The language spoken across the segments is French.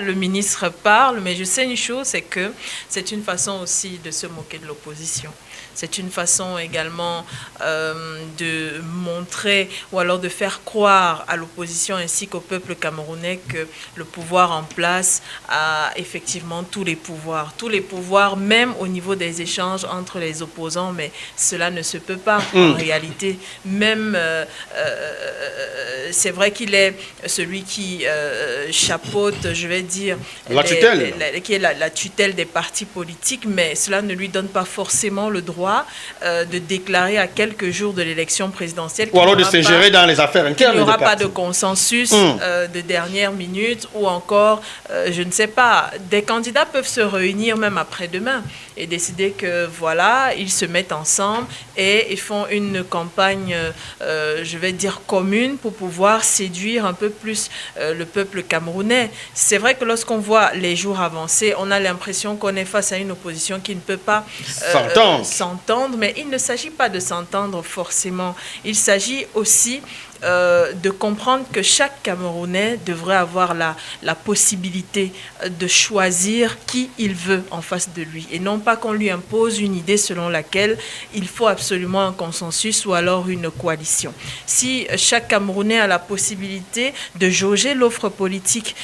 Le ministre parle, mais je sais une chose, c'est que c'est une façon aussi de se moquer de l'opposition. C'est une façon également de montrer ou alors de faire croire à l'opposition ainsi qu'au peuple camerounais que le pouvoir en place a effectivement tous les pouvoirs, même au niveau des échanges entre les opposants, mais cela ne se peut pas en réalité. Même, c'est vrai qu'il est celui qui chapeaute, je vais dire, la tutelle. Qui est la tutelle des partis politiques, mais cela ne lui donne pas forcément le droit de déclarer à quelques jours de l'élection présidentielle ou alors de s'ingérer dans les affaires internes. Il n'y aura pas de consensus de dernière minute ou encore, je ne sais pas, des candidats peuvent se réunir même après-demain et décider que voilà, ils se mettent ensemble et ils font une campagne, je vais dire commune pour pouvoir séduire un peu plus le peuple camerounais. C'est vrai que lorsqu'on voit les jours avancer, on a l'impression qu'on est face à une opposition qui ne peut pas s'entendre, mais il ne s'agit pas de s'entendre forcément. Il s'agit aussi de comprendre que chaque Camerounais devrait avoir la possibilité de choisir qui il veut en face de lui et non pas qu'on lui impose une idée selon laquelle il faut absolument un consensus ou alors une coalition. Si chaque Camerounais a la possibilité de jauger l'offre politique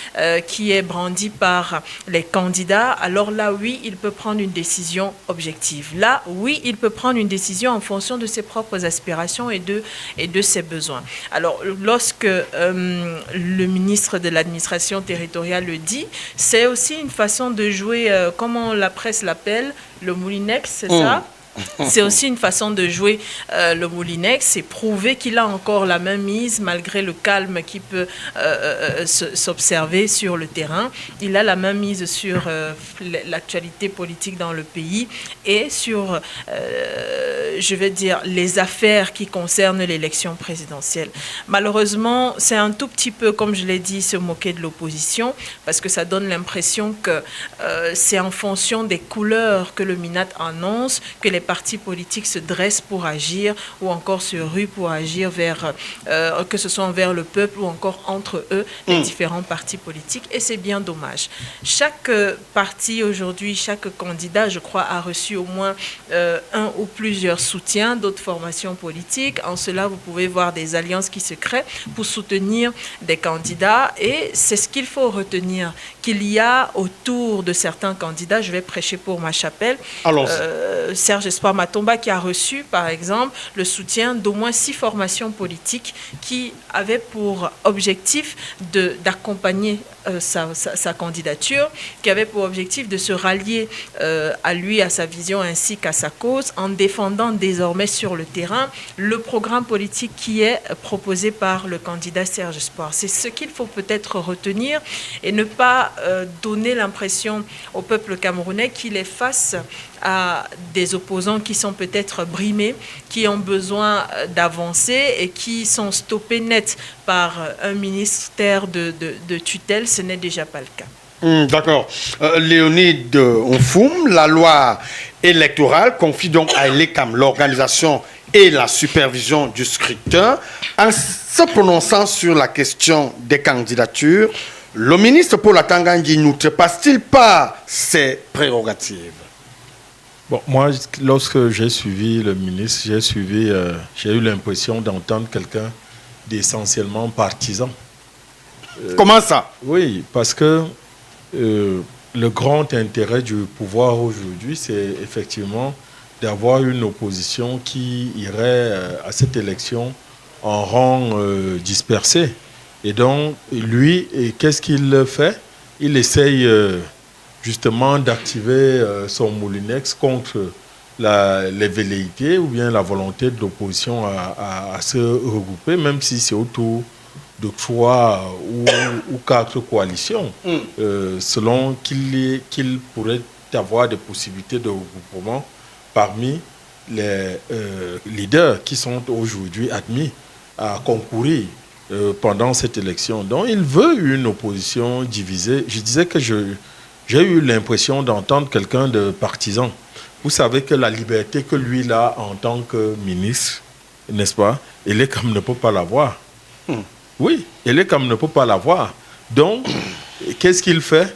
qui est brandie par les candidats, alors là, oui, il peut prendre une décision objective. Là, oui, il peut prendre une décision en fonction de ses propres aspirations et de ses besoins. Alors, lorsque le ministre de l'administration territoriale le dit, c'est aussi une façon de jouer, comment la presse l'appelle, le moulinex, c'est ça ? C'est aussi une façon de jouer le moulinex, c'est prouver qu'il a encore la main mise malgré le calme qui peut s'observer sur le terrain. Il a la main mise sur l'actualité politique dans le pays et sur, je vais dire, les affaires qui concernent l'élection présidentielle. Malheureusement, c'est un tout petit peu, comme je l'ai dit, se moquer de l'opposition parce que ça donne l'impression que c'est en fonction des couleurs que le MINAT annonce que les partis politiques se dressent pour agir ou encore se ruent pour agir vers, que ce soit envers le peuple ou encore entre eux, les différents partis politiques. Et c'est bien dommage. Chaque parti aujourd'hui, chaque candidat, je crois, a reçu au moins un ou plusieurs soutiens d'autres formations politiques. En cela, vous pouvez voir des alliances qui se créent pour soutenir des candidats. Et c'est ce qu'il faut retenir, qu'il y a autour de certains candidats, je vais prêcher pour ma chapelle, Serge Espoir Matomba qui a reçu, par exemple, le soutien d'au moins 6 formations politiques qui avaient pour objectif d'accompagner sa candidature, qui avait pour objectif de se rallier à lui, à sa vision ainsi qu'à sa cause, en défendant désormais sur le terrain le programme politique qui est proposé par le candidat Serge Espoir. C'est ce qu'il faut peut-être retenir et ne pas donner l'impression au peuple camerounais qu'il est face à des opposants qui sont peut-être brimés, qui ont besoin d'avancer et qui sont stoppés net par un ministère de tutelle. Ce n'est déjà pas le cas. D'accord. Léonide Onfoum, la loi électorale confie donc à l'ECAM l'organisation et la supervision du scrutin. En se prononçant sur la question des candidatures, le ministre Paul Atanga-Ndiaye n'outrepasse-t-il pas ses prérogatives? Bon, moi, lorsque j'ai suivi le ministre, j'ai eu l'impression d'entendre quelqu'un d'essentiellement partisan. Comment ça? Oui, parce que le grand intérêt du pouvoir aujourd'hui, c'est effectivement d'avoir une opposition qui irait à cette élection en rang dispersé. Et donc, lui, qu'est-ce qu'il fait? Il essaye justement d'activer son moulinex contre les velléités ou bien la volonté de l'opposition à se regrouper, même si c'est autour de 3 ou 4 coalitions, selon qu'il pourrait avoir des possibilités de regroupement parmi les leaders qui sont aujourd'hui admis à concourir pendant cette élection. Donc il veut une opposition divisée. Je disais que j'ai eu l'impression d'entendre quelqu'un de partisan. Vous savez que la liberté que lui il a en tant que ministre, n'est-ce pas, l'ECAM ne peut pas l'avoir. Oui, l'ECAM ne peut pas l'avoir. Donc, qu'est-ce qu'il fait?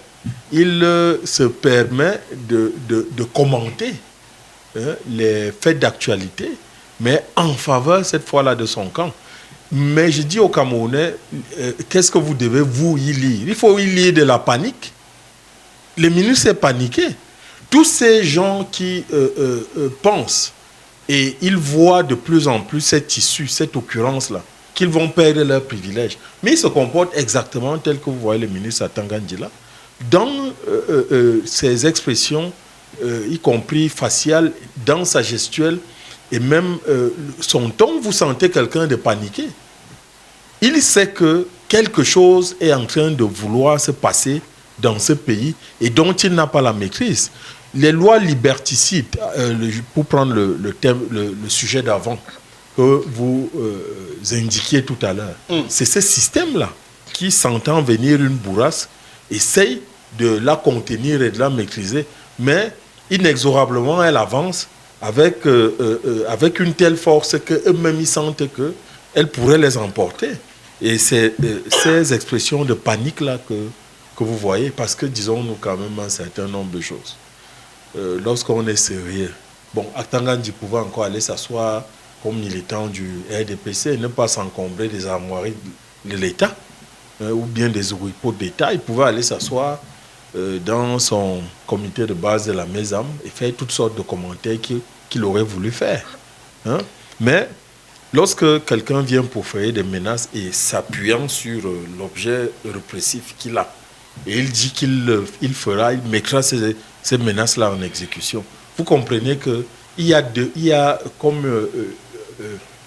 Il se permet de commenter les faits d'actualité, mais en faveur cette fois-là de son camp. Mais je dis aux Camerounais, qu'est-ce que vous devez vous y lire? Il faut y lire de la panique. Le ministre est paniqué. Tous ces gens qui pensent et ils voient de plus en plus cette issue, cette occurrence-là, qu'ils vont perdre leurs privilèges. Mais ils se comportent exactement tel que vous voyez le ministre Atangandjila. Dans ses expressions, y compris faciales, dans sa gestuelle, et même son ton, vous sentez quelqu'un de paniqué. Il sait que quelque chose est en train de vouloir se passer dans ce pays et dont il n'a pas la maîtrise. Les lois liberticides, pour prendre le sujet d'avant, que vous indiquiez tout à l'heure, c'est ce système-là qui, sentant venir une bourrasse, essaye de la contenir et de la maîtriser, mais inexorablement elle avance avec une telle force qu'eux-mêmes ils sentent qu'elle pourrait les emporter. Et c'est ces expressions de panique-là que vous voyez, parce que disons-nous quand même un certain nombre de choses. Lorsqu'on est sérieux, bon, Atangandji pouvait encore aller s'asseoir comme militant du RDPC et ne pas s'encombrer des armoiries de l'État ou bien des oripeaux d'État. Il pouvait aller s'asseoir dans son comité de base de la MESAM et faire toutes sortes de commentaires qu'il aurait voulu faire. Hein? Mais lorsque quelqu'un vient pour faire des menaces et s'appuyant sur l'objet répressif qu'il a, et il dit qu'il mettra ces menaces-là en exécution, vous comprenez qu'il y a comme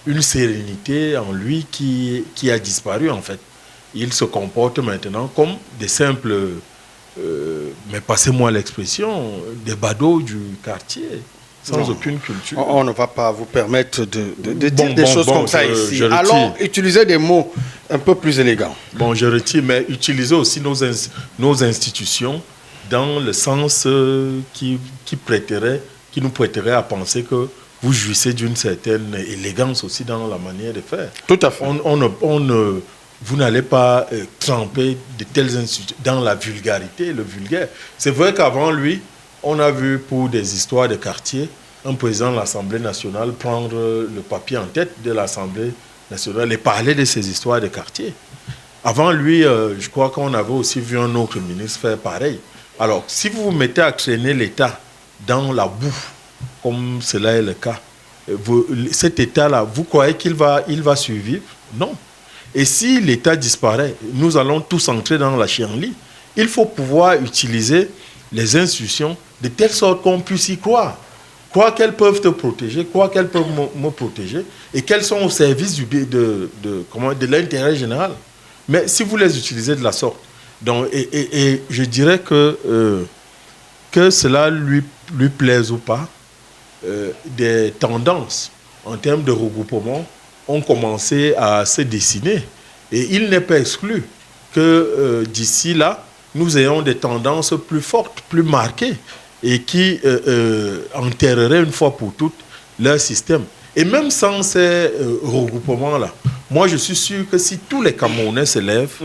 une sérénité en lui qui a disparu en fait. Il se comporte maintenant comme des simples, mais passez-moi l'expression, des badauds du quartier, sans aucune culture. On ne va pas vous permettre de dire des choses comme ça ici. Allons utiliser des mots un peu plus élégants. Bon, je retire, mais utilisez aussi nos institutions dans le sens qui nous prêterait à penser que vous jouissez d'une certaine élégance aussi dans la manière de faire. Tout à fait. Vous n'allez pas tremper de telles institutions dans la vulgarité, le vulgaire. C'est vrai qu'avant lui, on a vu pour des histoires de quartier, un président de l'Assemblée nationale prendre le papier en tête de l'Assemblée nationale et parler de ces histoires de quartier. Avant lui, je crois qu'on avait aussi vu un autre ministre faire pareil. Alors, si vous vous mettez à traîner l'État dans la boue, comme cela est le cas, cet État-là, vous croyez qu'il va survivre? Non. Et si l'État disparaît, nous allons tous entrer dans la chienlit. Il faut pouvoir utiliser les institutions de telle sorte qu'on puisse y croire. Croire qu'elles peuvent te protéger, croire qu'elles peuvent me protéger et qu'elles sont au service de l'intérêt général. Mais si vous les utilisez de la sorte, donc, et je dirais que cela lui plaise ou pas, des tendances en termes de regroupement ont commencé à se dessiner. Et il n'est pas exclu que d'ici là, nous ayons des tendances plus fortes, plus marquées, et qui enterreraient une fois pour toutes leur système. Et même sans ces regroupements-là, moi je suis sûr que si tous les Camerounais se lèvent,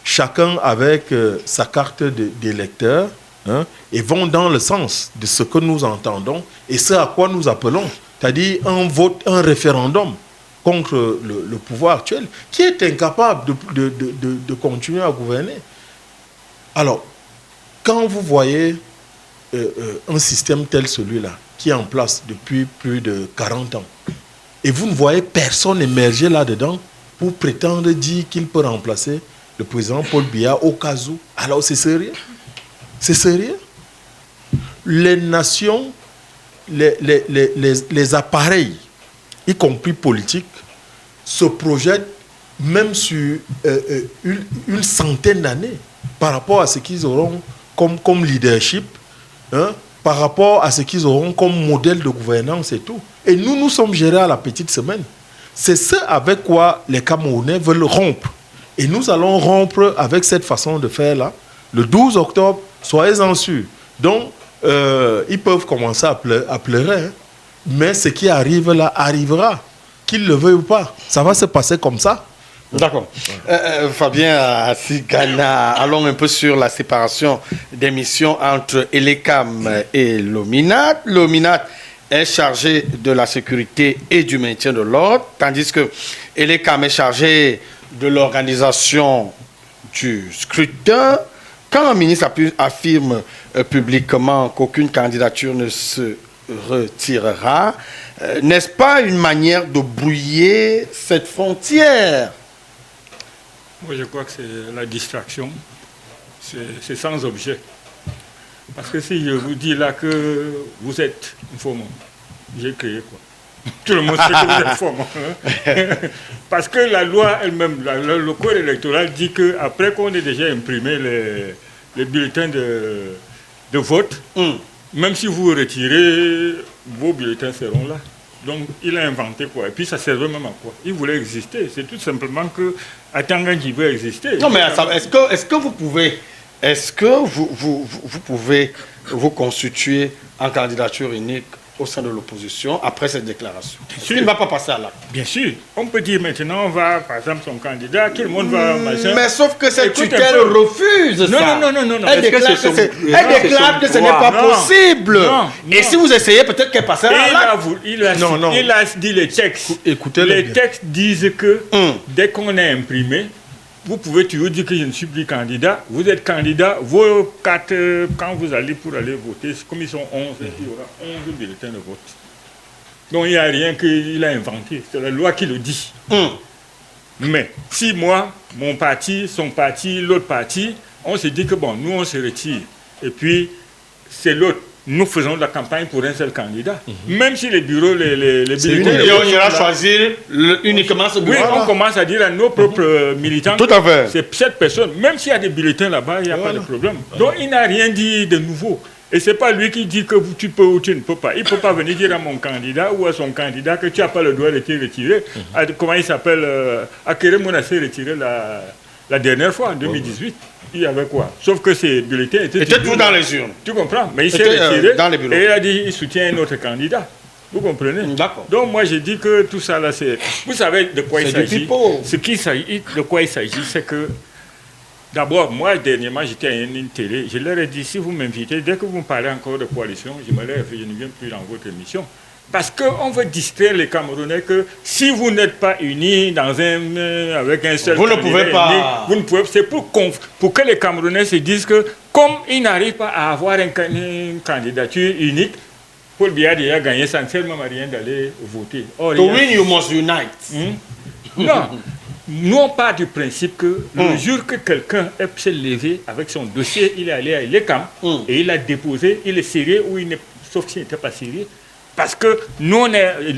chacun avec sa carte d'électeur, hein, et vont dans le sens de ce que nous entendons et ce à quoi nous appelons, c'est-à-dire un vote, un référendum contre le pouvoir actuel, qui est incapable de continuer à gouverner. Alors, quand vous voyez un système tel celui-là, qui est en place depuis plus de 40 ans, et vous ne voyez personne émerger là-dedans pour prétendre dire qu'il peut remplacer le président Paul Biya au cas où, alors c'est sérieux. C'est sérieux. Les nations, les appareils, y compris politiques, se projettent même sur une centaine d'années par rapport à ce qu'ils auront comme leadership, hein, par rapport à ce qu'ils auront comme modèle de gouvernance et tout. Et nous sommes gérés à la petite semaine. C'est ce avec quoi les Camerounais veulent rompre. Et nous allons rompre avec cette façon de faire-là. Le 12 octobre, soyez-en sûrs. Donc, ils peuvent commencer à pleurer. Hein. Mais ce qui arrive là arrivera. Qu'ils le veuillent ou pas. Ça va se passer comme ça. D'accord. Fabien Assigana, allons un peu sur la séparation des missions entre Elecam et l'OMINAT. L'OMINAT est chargé de la sécurité et du maintien de l'ordre, tandis que Elecam est chargé de l'organisation du scrutin. Quand un ministre affirme publiquement qu'aucune candidature ne se retirera, n'est-ce pas une manière de brouiller cette frontière? Moi, je crois que c'est la distraction. C'est sans objet. Parce que si je vous dis là que vous êtes informant, j'ai créé quoi. Tout le monde sait que vous êtes informant. Parce que la loi elle-même, le code électoral dit qu'après qu'on ait déjà imprimé les bulletins de vote, même si vous retirez, vos bulletins seront là. Donc il a inventé quoi. Et puis ça servait même à quoi? Il voulait exister. C'est tout simplement que Atanga qui veut exister. Non mais est-ce que vous pouvez vous constituer en candidature unique au sein de l'opposition après cette déclaration? Il ne va pas passer à l'acte. Bien sûr. On peut dire maintenant, on va, par exemple, son candidat, tout le monde va... machin. Mais sauf que cette tutelle refuse ça. Non. Elle déclare que ce n'est pas possible. Non. Et si vous essayez, peut-être qu'elle passera à l'acte. Il a dit les textes. Les textes disent que dès qu'on est imprimé, vous pouvez toujours dire que je ne suis plus candidat. Vous êtes candidat, vos 4, quand vous allez pour aller voter, comme ils sont 11, il y aura 11 bulletins de vote. Donc il n'y a rien qu'il a inventé. C'est la loi qui le dit. Mais si moi, mon parti, son parti, l'autre parti, on se dit que bon, nous on se retire. Et puis c'est l'autre. Nous faisons de la campagne pour un seul candidat. Même si les bureaux, les bulletins... Et on ira choisir uniquement ce bureau. Oui, on commence à dire à nos propres militants... Tout à fait. C'est cette personne. Même s'il y a des bulletins là-bas, il n'y a pas de problème. Donc il n'a rien dit de nouveau. Et ce n'est pas lui qui dit que tu peux ou tu ne peux pas. Il ne peut pas venir dire à mon candidat ou à son candidat que tu n'as pas le droit de te retirer. Comment il s'appelle Akere Mouna s'est retiré la dernière fois, en 2018. Il y avait quoi? Sauf que ces bulletins étaient tout dans les urnes. Tu comprends? Mais il s'est retiré dans les bureaux. et il a dit qu'il soutient un autre candidat. Vous comprenez? D'accord. Donc moi, je dis que tout ça, là, c'est... Vous savez de quoi il s'agit? De quoi il s'agit, c'est que... D'abord, moi, dernièrement, j'étais à une télé. Je leur ai dit, si vous m'invitez, dès que vous me parlez encore de coalition, je me lève, je ne viens plus dans votre émission. Parce qu'on veut distraire les Camerounais que si vous n'êtes pas unis avec un seul vous ne pouvez pas. Vous ne pouvez. C'est pour que les Camerounais se disent que comme ils n'arrivent pas à avoir une candidature unique, Paul Biya a déjà gagné, ça ne sert même à rien d'aller voter. To win, you must unite. Non. Nous, on part du principe que le jour que quelqu'un s'est levé avec son dossier, il est allé à l'ECAM et il a déposé, il est sérieux ou il n'est, sauf s'il n'était pas sérieux. Parce que nous,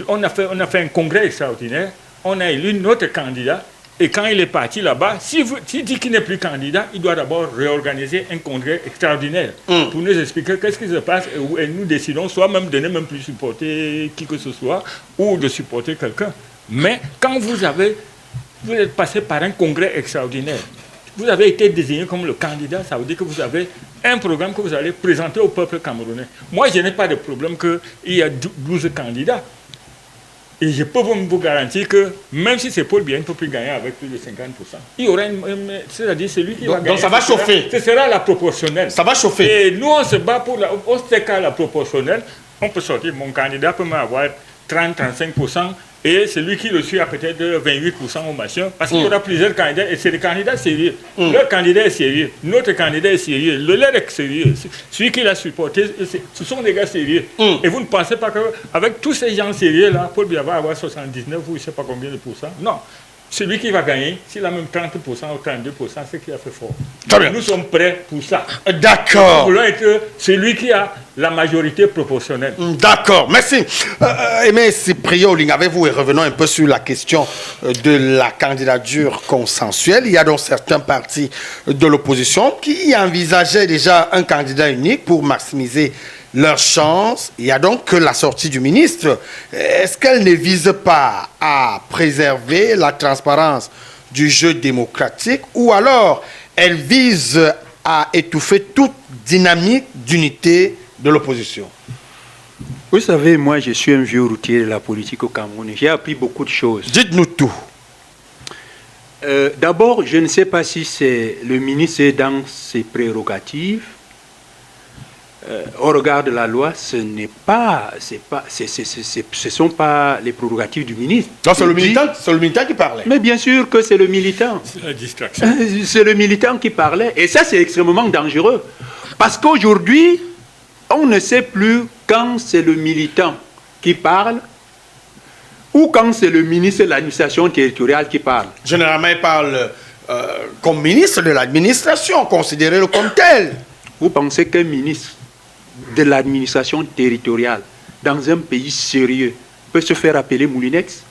on a fait un congrès extraordinaire, on a élu notre candidat, et quand il est parti là-bas, s'il dit qu'il n'est plus candidat, il doit d'abord réorganiser un congrès extraordinaire pour nous expliquer qu'est-ce qui se passe, et nous décidons soit même de ne même plus supporter qui que ce soit, ou de supporter quelqu'un. Mais quand vous êtes passé par un congrès extraordinaire, vous avez été désigné comme le candidat, ça veut dire que vous avez un programme que vous allez présenter au peuple camerounais. Moi, je n'ai pas de problème qu'il y a 12 candidats. Et je peux vous garantir que même si c'est Paul Biya, il ne peut plus gagner avec plus de 50%. Il y aura c'est-à-dire celui qui va gagner. Donc ça va chauffer. Ce sera la proportionnelle. Ça va chauffer. Et nous, on se bat pour on se qu'à la proportionnelle. On peut sortir, mon candidat peut m'avoir 30-35%. Et celui qui le suit a peut-être 28% au machin, parce qu'il y aura plusieurs candidats, et c'est des candidats sérieux. Leur candidat est sérieux, notre candidat est sérieux, le leur est sérieux. Celui qui l'a supporté, ce sont des gars sérieux. Et vous ne pensez pas qu'avec tous ces gens sérieux-là, Paul Biya va avoir 79 ou je ne sais pas combien de pourcents. Non. Celui qui va gagner, s'il a même 30% ou 32%, c'est qu'il a fait fort. Nous sommes prêts pour ça. D'accord. Nous voulons être celui qui a la majorité proportionnelle. D'accord, merci. Aimé Cyprien Oling, avec-vous, et revenons un peu sur la question de la candidature consensuelle. Il y a donc certains partis de l'opposition qui envisageaient déjà un candidat unique pour maximiser leurs chances. Il y a donc que la sortie du ministre. Est-ce qu'elle ne vise pas à préserver la transparence du jeu démocratique ou alors elle vise à étouffer toute dynamique d'unité de l'opposition? Vous savez, moi je suis un vieux routier de la politique au Cameroun. J'ai appris beaucoup de choses. Dites-nous tout. D'abord, je ne sais pas si c'est le ministre est dans ses prérogatives. Au regard de la loi, ce sont pas les prérogatives du ministre. Non, c'est le militant qui parlait. Mais bien sûr que c'est le militant. C'est la distraction. C'est le militant qui parlait. Et ça, c'est extrêmement dangereux. Parce qu'aujourd'hui, on ne sait plus quand c'est le militant qui parle ou quand c'est le ministre de l'administration territoriale qui parle. Généralement, il parle comme ministre de l'administration, considéré comme tel. Vous pensez qu'un ministre de l'administration territoriale dans un pays sérieux peut se faire appeler Moulinex?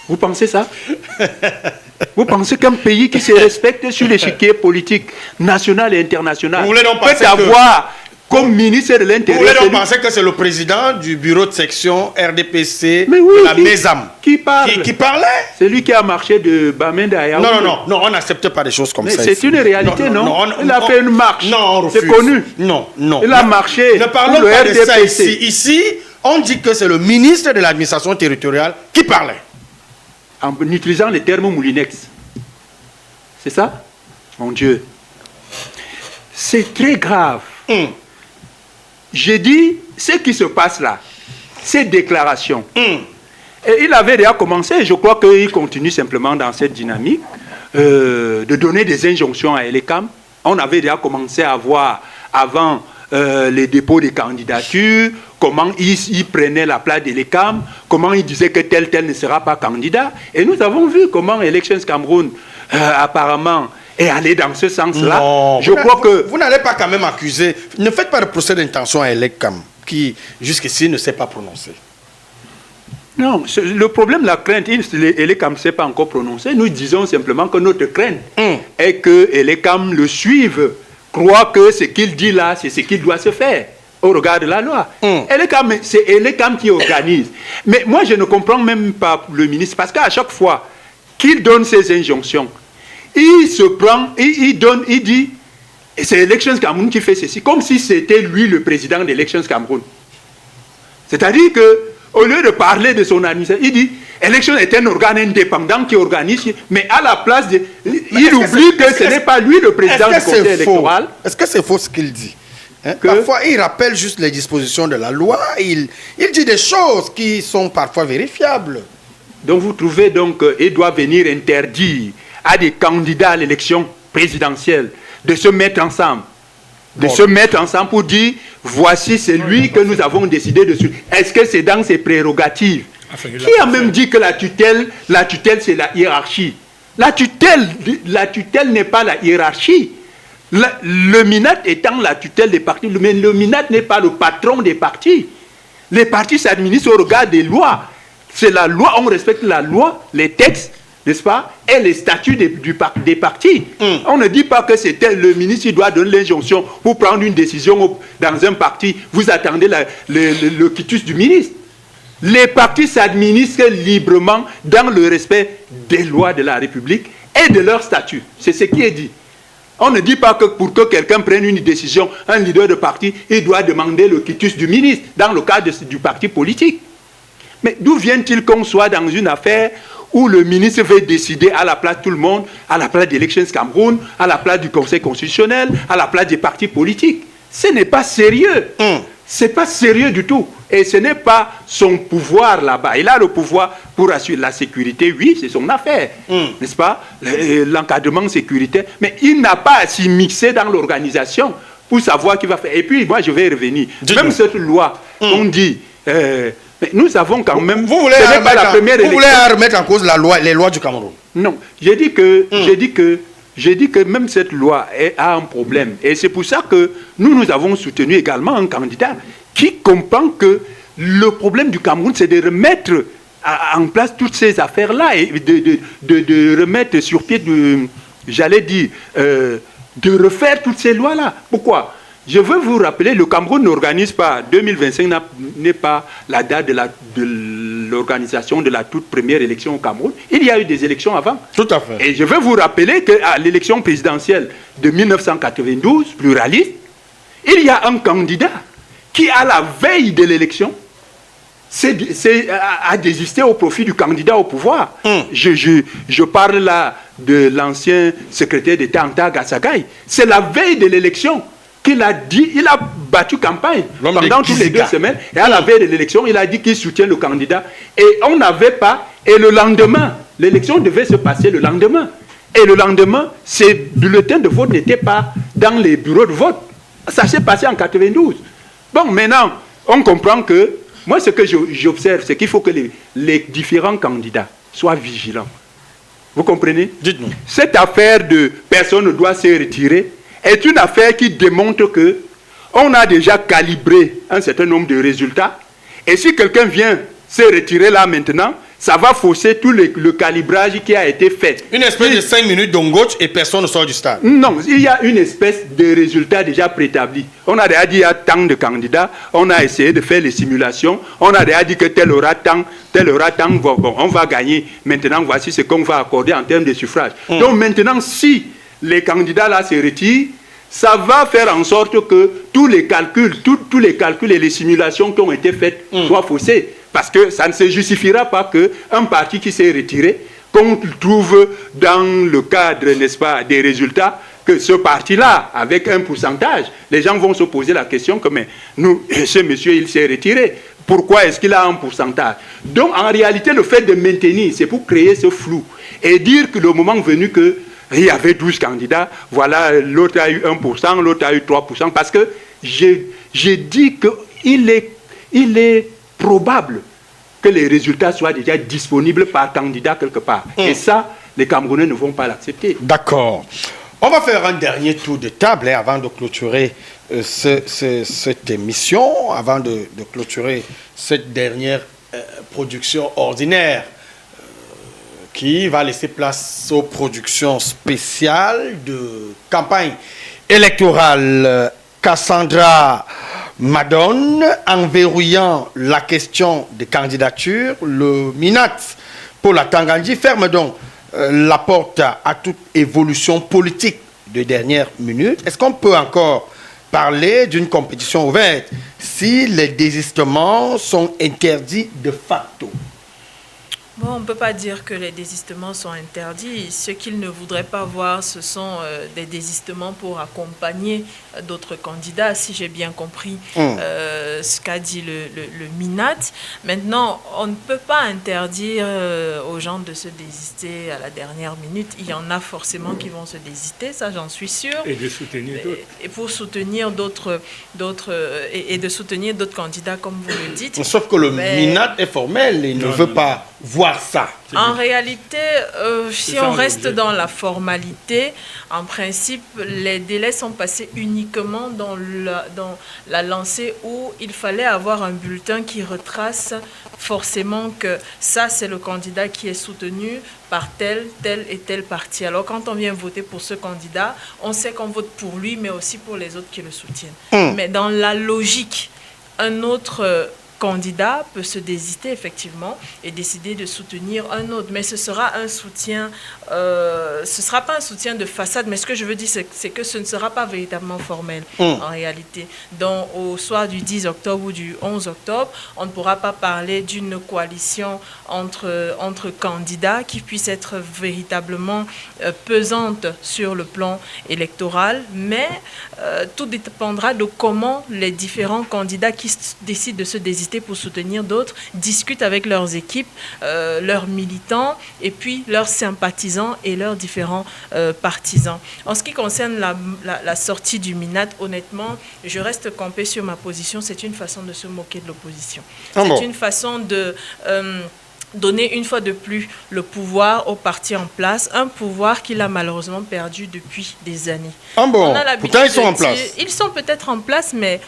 Vous pensez ça? Vous pensez qu'un pays qui se respecte sur l'échiquier politique national et international peut avoir comme ministre de l'Intérieur? Vous voulez donc penser que c'est le président du bureau de section RDPC oui, de la MESAM qui parle? Qui parlait? C'est lui qui a marché de Bamenda à Yaoundé. Non, on n'accepte pas des choses comme ça. C'est une réalité, non? Il a fait une marche. Non, on refuse. C'est connu. Non. Il a marché. Ne parlons pas de ça ici. Ici, on dit que c'est le ministre de l'administration territoriale qui parlait. En utilisant les termes Moulinex. C'est ça? Mon Dieu. C'est très grave. J'ai dit, ce qui se passe là, ces déclarations. Et il avait déjà commencé, je crois qu'il continue simplement dans cette dynamique, de donner des injonctions à Elecam. On avait déjà commencé à voir, avant les dépôts des candidatures, comment il prenait la place d'Elecam, comment il disait que tel ne sera pas candidat. Et nous avons vu comment Elections Cameroun, apparemment, est allé dans ce sens-là. Je crois que... Vous n'allez pas quand même accuser... Ne faites pas de procès d'intention à Elecam, qui jusqu'ici ne s'est pas prononcé. Non, le problème, la crainte, Elecam ne s'est pas encore prononcé. Nous disons simplement que notre crainte est que Elecam le suive, croit que ce qu'il dit là, c'est ce qu'il doit se faire au regard de la loi. C'est Elecam qui organise. Mais moi, je ne comprends même pas le ministre, parce qu'à chaque fois qu'il donne ses injonctions, il se prend, il dit, et c'est Elections Cameroun qui fait ceci, comme si c'était lui le président d'Elections Cameroun. C'est-à-dire que, au lieu de parler de son administration, il dit, Elections est un organe indépendant qui organise, mais à la place de... Il oublie que ce n'est pas lui le président du conseil électoral. Est-ce que c'est faux ce qu'il dit? Parfois, il rappelle juste les dispositions de la loi, il dit des choses qui sont parfois vérifiables. Donc vous trouvez donc qu'il doit venir interdire à des candidats à l'élection présidentielle de se mettre ensemble. Se mettre ensemble pour dire, voici celui que nous avons décidé de suivre. Est-ce que c'est dans ses prérogatives? Qui a même dit que la tutelle c'est la hiérarchie? La tutelle n'est pas la hiérarchie. Le MINAT étant la tutelle des partis, mais le MINAT n'est pas le patron des partis. Les partis s'administrent au regard des lois. C'est la loi, on respecte la loi, les textes, n'est-ce pas, et les statuts des partis. On ne dit pas que c'est le ministre qui doit donner l'injonction pour prendre une décision dans un parti. Vous attendez le quitus du ministre. Les partis s'administrent librement dans le respect des lois de la République et de leurs statuts. C'est ce qui est dit. On ne dit pas que pour que quelqu'un prenne une décision, un leader de parti, il doit demander le quitus du ministre dans le cadre du parti politique. Mais d'où vient-il qu'on soit dans une affaire où le ministre veut décider à la place de tout le monde, à la place d'Elections Cameroun, à la place du Conseil constitutionnel, à la place des partis politiques? Ce n'est pas sérieux. Ce n'est pas sérieux du tout. Et ce n'est pas son pouvoir là-bas. Il a le pouvoir pour assurer la sécurité, oui, c'est son affaire. N'est-ce pas? L'encadrement sécuritaire. Mais il n'a pas à s'y mixer dans l'organisation pour savoir qui va faire. Et puis, moi, je vais revenir. Même cette loi, on dit... mais nous avons quand même... Vous voulez remettre en cause les lois du Cameroun? Non. J'ai dit que même cette loi a un problème. Et c'est pour ça que nous avons soutenu également un candidat qui comprend que le problème du Cameroun, c'est de remettre en place toutes ces affaires-là et de remettre sur pied, j'allais dire, de refaire toutes ces lois-là. Pourquoi? Je veux vous rappeler, le Cameroun n'organise pas, 2025 n'est pas la date de l'organisation de la toute première élection au Cameroun. Il y a eu des élections avant. Tout à fait. Et je veux vous rappeler qu'à l'élection présidentielle de 1992, pluraliste, il y a un candidat qui, à la veille de l'élection, a désisté au profit du candidat au pouvoir. Je parle là de l'ancien secrétaire d'État Anta Gasagay. C'est la veille de l'élection qu'il a dit, il a battu campagne pendant toutes les 2 semaines, et à la veille de l'élection, il a dit qu'il soutient le candidat. Et on n'avait pas, et le lendemain, l'élection devait se passer le lendemain. Et le lendemain, ces bulletins de vote n'étaient pas dans les bureaux de vote. Ça s'est passé en 92. Bon, maintenant, on comprend que, moi ce que j'observe, c'est qu'il faut que les différents candidats soient vigilants. Vous comprenez? Dites-nous. Cette affaire de personne ne doit se retirer est une affaire qui démontre que on a déjà calibré un certain nombre de résultats. Et si quelqu'un vient se retirer là maintenant, ça va fausser tout le calibrage qui a été fait. Une espèce de 5 minutes d'ongotch et personne ne sort du stade. Non, il y a une espèce de résultat déjà préétabli. On a déjà dit qu'il y a tant de candidats, on a essayé de faire les simulations, on a déjà dit que tel aura tant, bon, on va gagner. Maintenant, voici ce qu'on va accorder en termes de suffrage. Donc maintenant, si les candidats là se retirent, ça va faire en sorte que tous les calculs et les simulations qui ont été faites soient faussés. Parce que ça ne se justifiera pas qu'un parti qui s'est retiré, qu'on trouve dans le cadre, n'est-ce pas, des résultats, que ce parti-là, avec un pourcentage, les gens vont se poser la question que, mais nous, ce monsieur, il s'est retiré. Pourquoi est-ce qu'il a un pourcentage? Donc, en réalité, le fait de maintenir, c'est pour créer ce flou. Et dire que le moment venu il y avait 12 candidats, voilà, l'autre a eu 1%, l'autre a eu 3%, parce que j'ai dit qu'il est probable que les résultats soient déjà disponibles par candidat quelque part. Et ça, les Camerounais ne vont pas l'accepter. D'accord. On va faire un dernier tour de table avant de clôturer cette émission, avant de clôturer cette dernière production ordinaire qui va laisser place aux productions spéciales de campagne électorale. Cassandra Madone, en verrouillant la question des candidatures, le MINAT pour la Tangandji ferme donc la porte à toute évolution politique de dernière minute. Est-ce qu'on peut encore parler d'une compétition ouverte si les désistements sont interdits de facto? Bon, on ne peut pas dire que les désistements sont interdits. Ce qu'ils ne voudraient pas voir, ce sont des désistements pour accompagner d'autres candidats, si j'ai bien compris ce qu'a dit le MINAT. Maintenant, on ne peut pas interdire aux gens de se désister à la dernière minute. Il y en a forcément qui vont se désister, ça j'en suis sûre. Et de soutenir d'autres. Et pour soutenir d'autres et de soutenir d'autres candidats, comme vous le dites. Sauf que le MINAT est formel, il ne veut pas voir ça. En réalité, si on reste dans la formalité, en principe, les délais sont passés uniquement dans la lancée où il fallait avoir un bulletin qui retrace forcément que ça, c'est le candidat qui est soutenu par tel et tel parti. Alors, quand on vient voter pour ce candidat, on sait qu'on vote pour lui, mais aussi pour les autres qui le soutiennent. Mais dans la logique, un autre candidat peut se désister effectivement et décider de soutenir un autre, mais ce sera un soutien, ce sera pas un soutien de façade, mais ce que je veux dire c'est que ce ne sera pas véritablement formel en réalité. Donc au soir du 10 octobre ou du 11 octobre, on ne pourra pas parler d'une coalition entre candidats qui puisse être véritablement pesante sur le plan électoral, mais tout dépendra de comment les différents candidats qui décident de se désister pour soutenir d'autres, discutent avec leurs équipes, leurs militants et puis leurs sympathisants et leurs différents partisans. En ce qui concerne la sortie du MINAT, honnêtement, je reste campée sur ma position. C'est une façon de se moquer de l'opposition. C'est une façon de donner une fois de plus le pouvoir au parti en place, un pouvoir qu'il a malheureusement perdu depuis des années. Pourtant ils sont en place. Ils sont peut-être en place, mais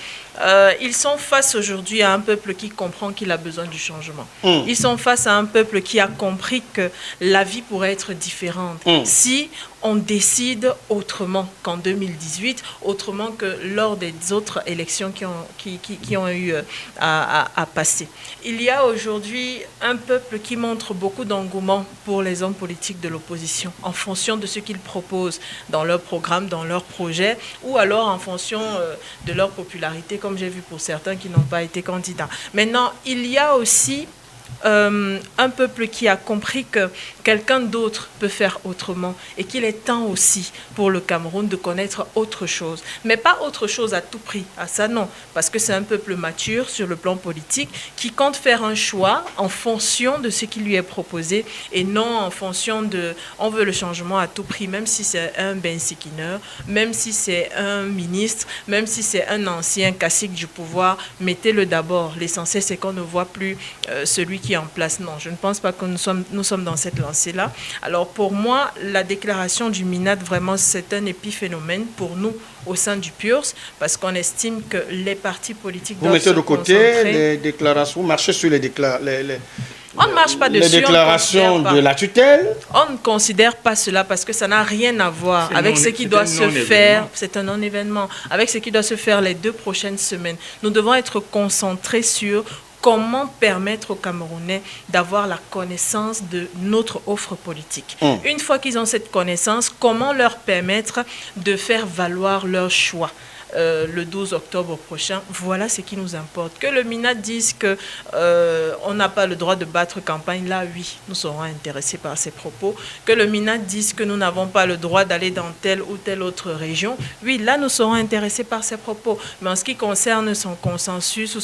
ils sont face aujourd'hui à un peuple qui comprend qu'il a besoin du changement. Ils sont face à un peuple qui a compris que la vie pourrait être différente si on décide autrement qu'en 2018, autrement que lors des autres élections qui ont eu à passer. Il y a aujourd'hui un peuple qui montre beaucoup d'engouement pour les hommes politiques de l'opposition en fonction de ce qu'ils proposent dans leur programme, dans leur projet, ou alors en fonction de leur popularité, comme j'ai vu pour certains qui n'ont pas été candidats. Maintenant, il y a aussi un peuple qui a compris que quelqu'un d'autre peut faire autrement et qu'il est temps aussi pour le Cameroun de connaître autre chose. Mais pas autre chose à tout prix, à ça non, parce que c'est un peuple mature sur le plan politique qui compte faire un choix en fonction de ce qui lui est proposé et non en fonction de on veut le changement à tout prix, même si c'est un Ben Sikiner, même si c'est un ministre, même si c'est un ancien cacique du pouvoir, mettez-le d'abord. L'essentiel c'est qu'on ne voit plus celui qui est en place. Non, je ne pense pas que nous sommes dans cette lancée-là. Alors pour moi, la déclaration du MINAD, vraiment, c'est un épiphénomène pour nous au sein du PURS, parce qu'on estime que les partis politiques doivent se concentrer. Vous mettez de côté les déclarations, vous marchez sur on ne marche pas dessus. Les déclarations de la tutelle. On ne considère pas cela parce que ça n'a rien à voir avec ce qui doit se faire. C'est un non-événement. Avec ce qui doit se faire les 2 prochaines semaines. Nous devons être concentrés sur comment permettre aux Camerounais d'avoir la connaissance de notre offre politique. Une fois qu'ils ont cette connaissance, comment leur permettre de faire valoir leur choix le 12 octobre prochain. Voilà ce qui nous importe. Que le MINAD dise qu'on n'a pas le droit de battre campagne, là, oui, nous serons intéressés par ces propos. Que le MINAD dise que nous n'avons pas le droit d'aller dans telle ou telle autre région, oui, là, nous serons intéressés par ces propos. Mais en ce qui concerne son consensus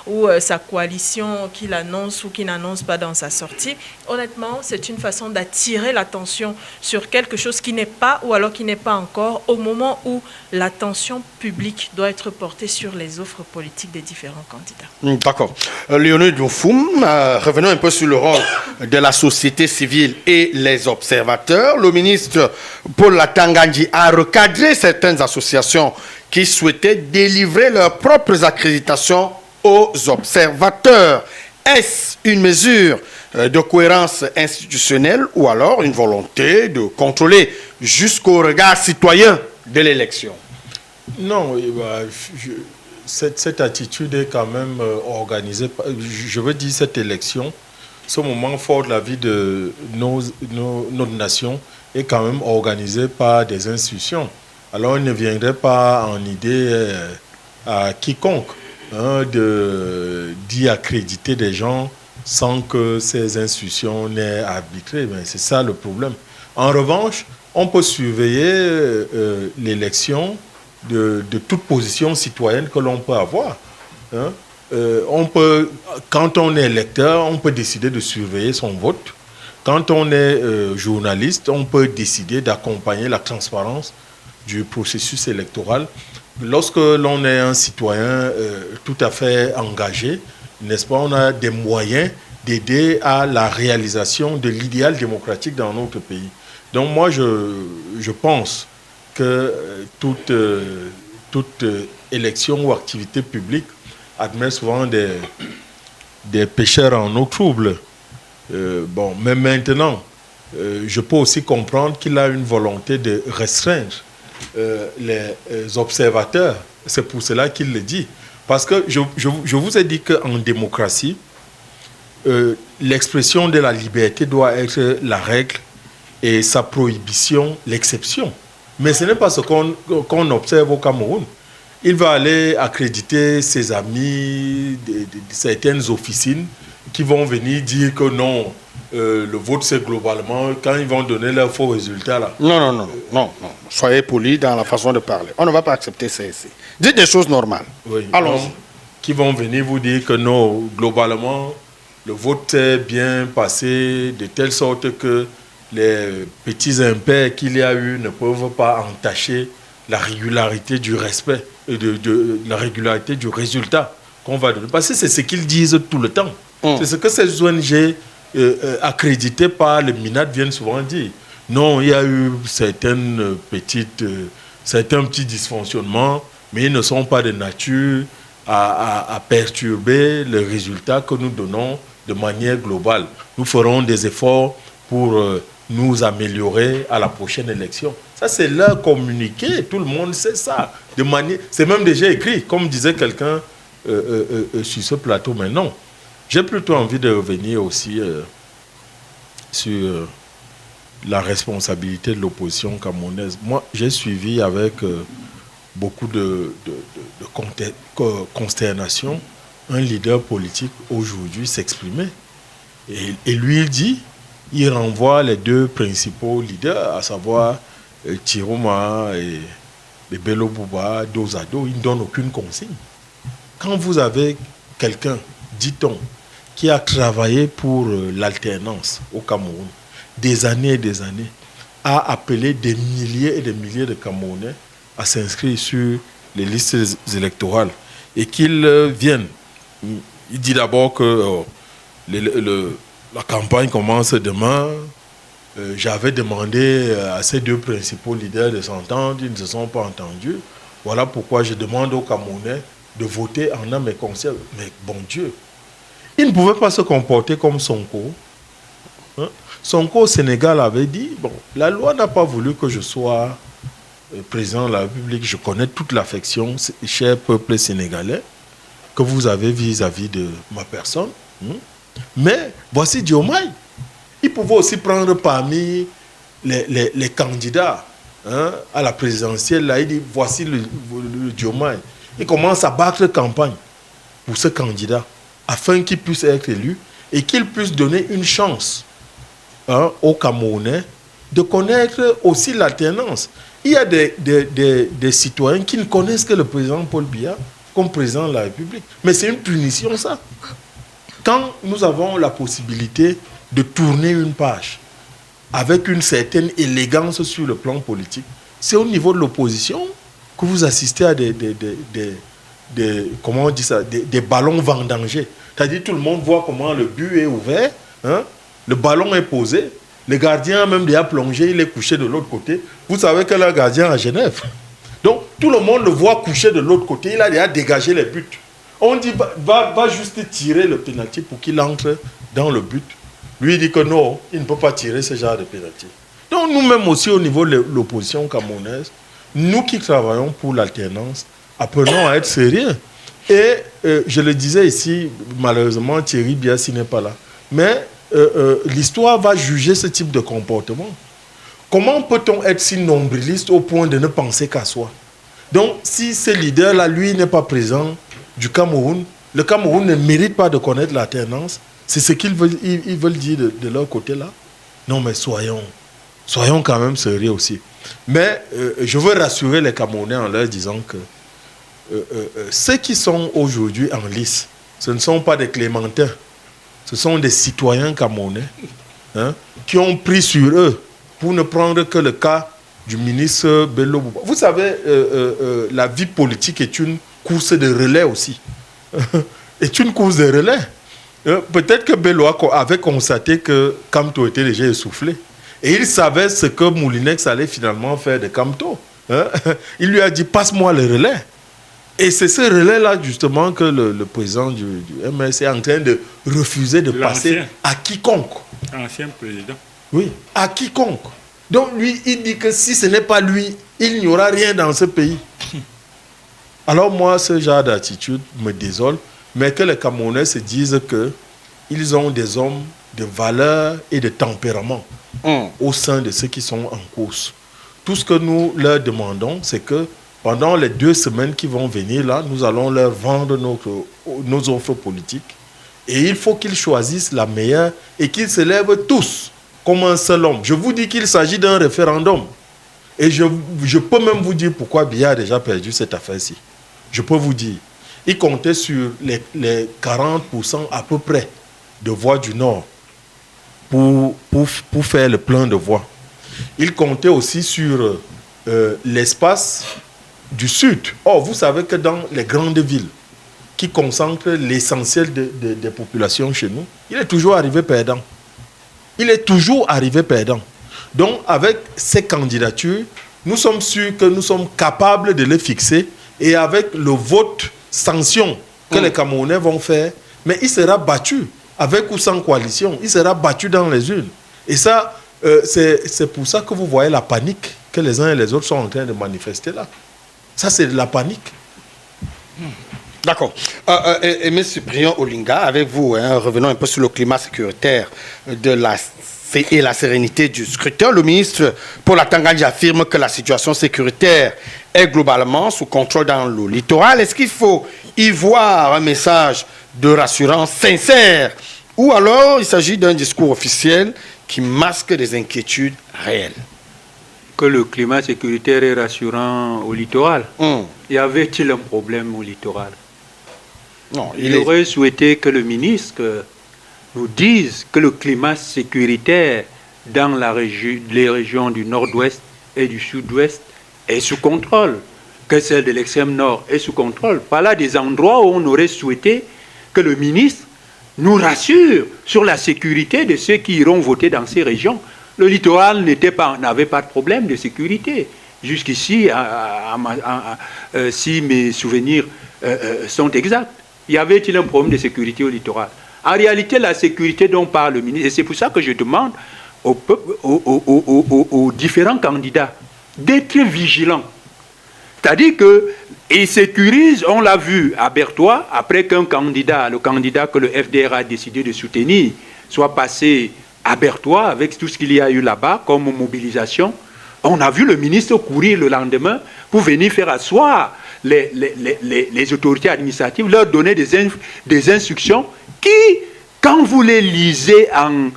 ou sa coalition qu'il annonce ou qu'il n'annonce pas dans sa sortie, honnêtement, c'est une façon d'attirer l'attention sur quelque chose qui n'est pas ou alors qui n'est pas encore au moment où l'attention public doit être porté sur les offres politiques des différents candidats. D'accord. Léonide Nfoum, revenons un peu sur le rôle de la société civile et les observateurs. Le ministre Paul Latangandji a recadré certaines associations qui souhaitaient délivrer leurs propres accréditations aux observateurs. Est-ce une mesure de cohérence institutionnelle ou alors une volonté de contrôler jusqu'au regard citoyen de l'élection? Non, cette attitude est quand même organisée. Je veux dire, cette élection, ce moment fort de la vie de notre nation est quand même organisé par des institutions. Alors, il ne viendrait pas en idée à quiconque d'y accréditer des gens sans que ces institutions n'aient arbitré. C'est ça le problème. En revanche, on peut surveiller l'élection de toute position citoyenne que l'on peut avoir. Quand on est électeur, on peut décider de surveiller son vote. Quand on est journaliste, on peut décider d'accompagner la transparence du processus électoral. Lorsque l'on est un citoyen tout à fait engagé, n'est-ce pas, on a des moyens d'aider à la réalisation de l'idéal démocratique dans notre pays. Donc moi, je pense que toute élection ou activité publique admet souvent des pécheurs en eau trouble. Mais maintenant, je peux aussi comprendre qu'il a une volonté de restreindre les observateurs. C'est pour cela qu'il le dit. Parce que je vous ai dit qu'en démocratie, l'expression de la liberté doit être la règle et sa prohibition l'exception. Mais ce n'est pas ce qu'on observe au Cameroun. Il va aller accréditer ses amis, certaines officines qui vont venir dire que non, le vote c'est globalement, quand ils vont donner leurs faux résultats là. Non. Soyez polis dans la façon de parler. On ne va pas accepter ça ici. Dites des choses normales. Oui, allons. Qui vont venir vous dire que non, globalement, le vote s'est bien passé de telle sorte que les petits impairs qu'il y a eu ne peuvent pas entacher la régularité du respect et de la régularité du résultat qu'on va donner. Parce que c'est ce qu'ils disent tout le temps. C'est ce que ces ONG accréditées par le MINAD viennent souvent dire. Non, il y a eu certains petits dysfonctionnements, mais ils ne sont pas de nature à perturber le résultat que nous donnons de manière globale. Nous ferons des efforts pour nous améliorer à la prochaine élection. Ça, c'est leur communiqué. Tout le monde sait ça. C'est même déjà écrit, comme disait quelqu'un sur ce plateau. Mais non, j'ai plutôt envie de revenir aussi sur la responsabilité de l'opposition camerounaise. Moi, j'ai suivi avec beaucoup de consternation un leader politique aujourd'hui s'exprimer. Et lui, il dit, il renvoie les deux principaux leaders, à savoir Tiroma et Bello Bouba, dos à dos. Il ne donne aucune consigne. Quand vous avez quelqu'un, dit-on, qui a travaillé pour l'alternance au Cameroun, des années, a appelé des milliers et des milliers de Camerounais à s'inscrire sur les listes électorales et qu'ils viennent. Il dit d'abord que la campagne commence demain. J'avais demandé à ces deux principaux leaders de s'entendre, ils ne se sont pas entendus. Voilà pourquoi je demande aux Camerounais de voter en âme et conscience. Mais bon Dieu, il ne pouvait pas se comporter comme Sonko. Sonko au Sénégal avait dit, bon, la loi n'a pas voulu que je sois président de la République. Je connais toute l'affection, cher peuple sénégalais, que vous avez vis-à-vis de ma personne. Mais voici Diomaye. Il pouvait aussi prendre parmi les candidats à la présidentielle. Là, il dit, voici le Diomaye. Il commence à battre campagne pour ce candidat afin qu'il puisse être élu et qu'il puisse donner une chance aux Camerounais de connaître aussi l'alternance. Il y a des citoyens qui ne connaissent que le président Paul Biya comme président de la République. Mais c'est une punition, ça. Quand nous avons la possibilité de tourner une page avec une certaine élégance sur le plan politique, c'est au niveau de l'opposition que vous assistez à comment on dit ça, des ballons vendangés. C'est-à-dire tout le monde voit comment le but est ouvert, le ballon est posé, le gardien a même déjà plongé, il est couché de l'autre côté. Vous savez que le gardien à Genève. Donc tout le monde le voit couché de l'autre côté, il a déjà dégagé les buts. On dit, va juste tirer le pénalty pour qu'il entre dans le but. Lui, il dit que non, il ne peut pas tirer ce genre de pénalty. Donc nous-mêmes aussi, au niveau de l'opposition camerounaise, nous qui travaillons pour l'alternance, apprenons à être sérieux. Et je le disais ici, malheureusement, Thierry Biassi n'est pas là. Mais l'histoire va juger ce type de comportement. Comment peut-on être si nombriliste au point de ne penser qu'à soi? Donc, si ce leader-là, lui, n'est pas présent du Cameroun, le Cameroun ne mérite pas de connaître l'alternance. C'est ce qu'ils veulent dire de leur côté-là. Non, mais soyons quand même sérieux aussi. Mais je veux rassurer les Camerounais en leur disant que ceux qui sont aujourd'hui en lice, ce ne sont pas des clémentins. Ce sont des citoyens camerounais qui ont pris sur eux pour ne prendre que le cas du ministre Bello Bouba. Vous savez, la vie politique est une course de relais aussi. Est une course de relais. Peut-être que Bello avait constaté que Kamto était déjà essoufflé. Et il savait ce que Moulinex allait finalement faire de Kamto. Il lui a dit, passe-moi le relais. Et c'est ce relais-là, justement, que le président du MS est en train de refuser de passer à quiconque. Ancien président. Oui, à quiconque. Donc, lui, il dit que si ce n'est pas lui, il n'y aura rien dans ce pays. Alors, moi, ce genre d'attitude me désole, mais que les Camerounais se disent qu'ils ont des hommes de valeur et de tempérament au sein de ceux qui sont en course. Tout ce que nous leur demandons, c'est que pendant les 2 semaines qui vont venir, là, nous allons leur vendre nos offres politiques. Et il faut qu'ils choisissent la meilleure et qu'ils se lèvent tous comme un seul homme. Je vous dis qu'il s'agit d'un référendum. Et je peux même vous dire pourquoi Biya a déjà perdu cette affaire-ci. Je peux vous dire. Il comptait sur les 40% à peu près de voix du Nord pour faire le plein de voix. Il comptait aussi sur l'espace du Sud. Or, vous savez que dans les grandes villes qui concentrent l'essentiel des populations chez nous, il est toujours arrivé perdant. Il est toujours arrivé perdant. Donc, avec ces candidatures, nous sommes sûrs que nous sommes capables de les fixer et avec le vote sanction que les Camerounais vont faire, mais il sera battu, avec ou sans coalition, il sera battu dans les urnes. Et ça, c'est pour ça que vous voyez la panique que les uns et les autres sont en train de manifester là. Ça, c'est de la panique. D'accord. M. Cyprien Olinga, avec vous, revenons un peu sur le climat sécuritaire et la sérénité du scrutin. Le ministre pour la Tanganyika affirme que la situation sécuritaire est globalement sous contrôle dans le littoral. Est-ce qu'il faut y voir un message de rassurance sincère ou alors il s'agit d'un discours officiel qui masque des inquiétudes réelles? Que le climat sécuritaire est rassurant au littoral. Y avait-il un problème au littoral? Non, il aurait souhaité que le ministre nous dise que le climat sécuritaire dans les régions du nord-ouest et du sud-ouest est sous contrôle, que celle de l'extrême nord est sous contrôle. Par là, des endroits où on aurait souhaité que le ministre nous rassure sur la sécurité de ceux qui iront voter dans ces régions. Le littoral n'avait pas de problème de sécurité. Jusqu'ici, si mes souvenirs sont exacts, y avait-il un problème de sécurité au littoral? En réalité, la sécurité dont parle le ministre, et c'est pour ça que je demande aux différents candidats d'être vigilants. C'est-à-dire qu'ils sécurisent, on l'a vu à Bertois, après qu'un candidat, le candidat que le FDR a décidé de soutenir, soit passé à Bertois avec tout ce qu'il y a eu là-bas comme mobilisation. On a vu le ministre courir le lendemain pour venir faire asseoir les autorités administratives, leur donner des instructions qui, quand vous les lisez en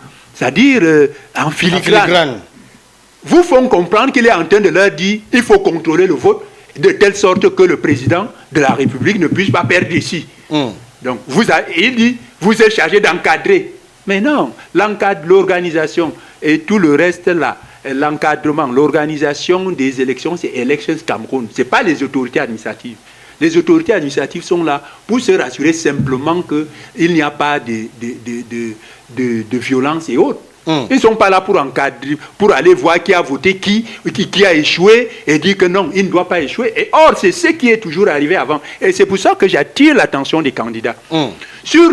filigrane, vous font comprendre qu'il est en train de leur dire il faut contrôler le vote de telle sorte que le président de la République ne puisse pas perdre ici. Donc, il dit vous êtes chargé d'encadrer. Mais non, l'organisation et tout le reste là, l'encadrement, l'organisation des élections, c'est Elections Cameroun. Ce n'est pas les autorités administratives. Les autorités administratives sont là pour se rassurer simplement qu'il n'y a pas de violence et autres. Ils ne sont pas là pour encadrer, pour aller voir qui a voté, qui a échoué et dire que non, il ne doit pas échouer. Et or, c'est ce qui est toujours arrivé avant. Et c'est pour ça que j'attire l'attention des candidats. Sur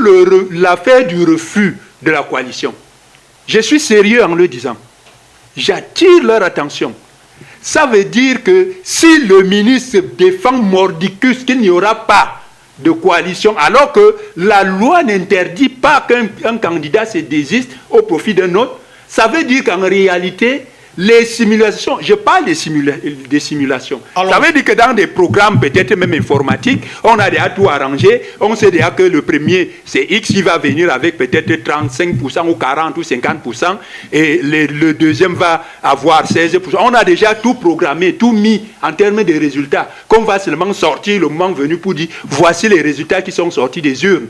l'affaire du refus de la coalition, je suis sérieux en le disant. J'attire leur attention. Ça veut dire que si le ministre défend mordicus qu'il n'y aura pas de coalition, alors que la loi n'interdit pas qu'un candidat se désiste au profit d'un autre, ça veut dire qu'en réalité, les simulations, je parle des simulations. Alors, ça veut dire que dans des programmes peut-être même informatiques, on a déjà tout arrangé, on sait déjà que le premier, c'est X qui va venir avec peut-être 35% ou 40 ou 50%, et le deuxième va avoir 16%. On a déjà tout programmé, tout mis en termes de résultats, qu'on va seulement sortir le moment venu pour dire, voici les résultats qui sont sortis des urnes.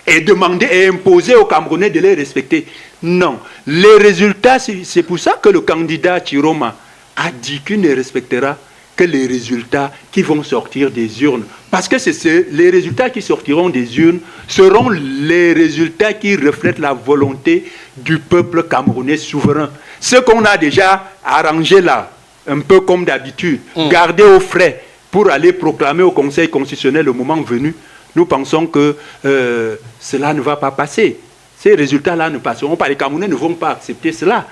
Et demander et imposer aux Camerounais de les respecter. Non. Les résultats, c'est pour ça que le candidat Chiroma a dit qu'il ne respectera que les résultats qui vont sortir des urnes. Parce que les résultats qui sortiront des urnes seront les résultats qui reflètent la volonté du peuple camerounais souverain. Ce qu'on a déjà arrangé là, un peu comme d'habitude, gardé au frais pour aller proclamer au Conseil constitutionnel le moment venu, nous pensons que cela ne va pas passer. Ces résultats-là ne passeront pas. Les Camerounais ne vont pas accepter cela.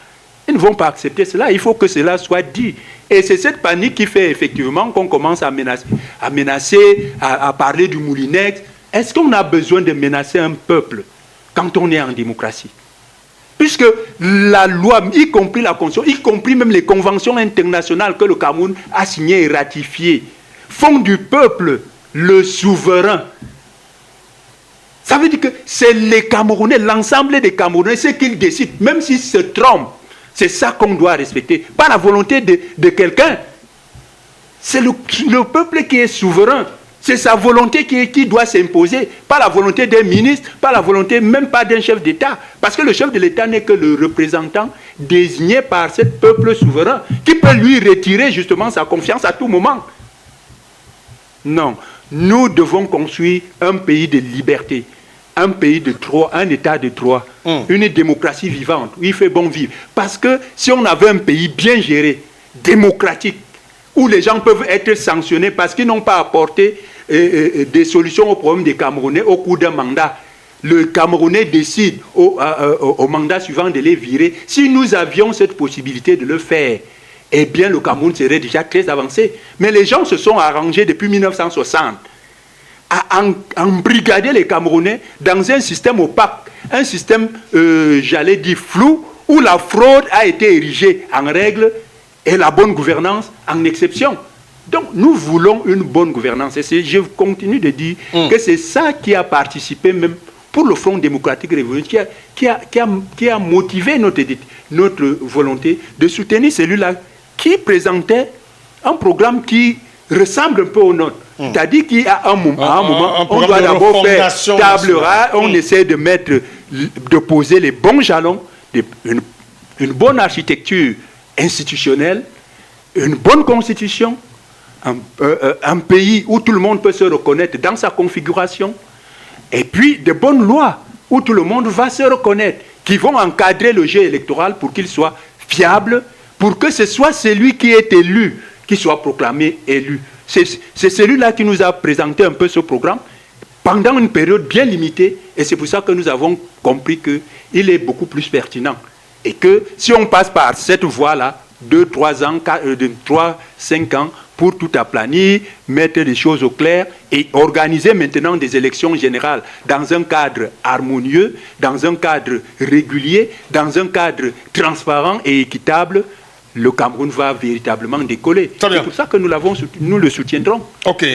Ils ne vont pas accepter cela. Il faut que cela soit dit. Et c'est cette panique qui fait effectivement qu'on commence à menacer, à parler du moulinex. Est-ce qu'on a besoin de menacer un peuple quand on est en démocratie? Puisque la loi, y compris la Constitution, y compris même les conventions internationales que le Cameroun a signées et ratifiées, font du peuple le souverain. Ça veut dire que c'est les Camerounais, l'ensemble des Camerounais, ce qu'ils décident, même s'ils se trompent, c'est ça qu'on doit respecter. Pas la volonté de quelqu'un. C'est le peuple qui est souverain. C'est sa volonté qui doit s'imposer. Pas la volonté d'un ministre, pas la volonté même pas d'un chef d'État. Parce que le chef de l'État n'est que le représentant désigné par ce peuple souverain qui peut lui retirer justement sa confiance à tout moment. Non. Nous devons construire un pays de liberté, un pays de droit, un état de droit, une démocratie vivante, où il fait bon vivre. Parce que si on avait un pays bien géré, démocratique, où les gens peuvent être sanctionnés parce qu'ils n'ont pas apporté des solutions aux problèmes des Camerounais au cours d'un mandat, le Camerounais décide au mandat suivant de les virer, si nous avions cette possibilité de le faire, eh bien le Cameroun serait déjà très avancé. Mais les gens se sont arrangés depuis 1960 à embrigader les Camerounais dans un système opaque, un système, j'allais dire, flou, où la fraude a été érigée en règle et la bonne gouvernance en exception. Donc nous voulons une bonne gouvernance. Et je continue de dire que c'est ça qui a participé même pour le Front démocratique révolutionnaire, qui a motivé notre volonté de soutenir celui-là qui présentait un programme qui ressemble un peu au nôtre. C'est-à-dire qu'à un moment, on doit d'abord faire table rase, on essaie de poser les bons jalons, une bonne architecture institutionnelle, une bonne constitution, un pays où tout le monde peut se reconnaître dans sa configuration, et puis de bonnes lois où tout le monde va se reconnaître, qui vont encadrer le jeu électoral pour qu'il soit fiable, pour que ce soit celui qui est élu, qui soit proclamé élu. C'est celui-là qui nous a présenté un peu ce programme pendant une période bien limitée, et c'est pour ça que nous avons compris qu'il est beaucoup plus pertinent. Et que si on passe par cette voie-là, 2, 3 ans, 3, 5 ans, pour tout aplanir, mettre les choses au clair et organiser maintenant des élections générales dans un cadre harmonieux, dans un cadre régulier, dans un cadre transparent et équitable, le Cameroun va véritablement décoller. C'est pour ça que nous le soutiendrons. Ok,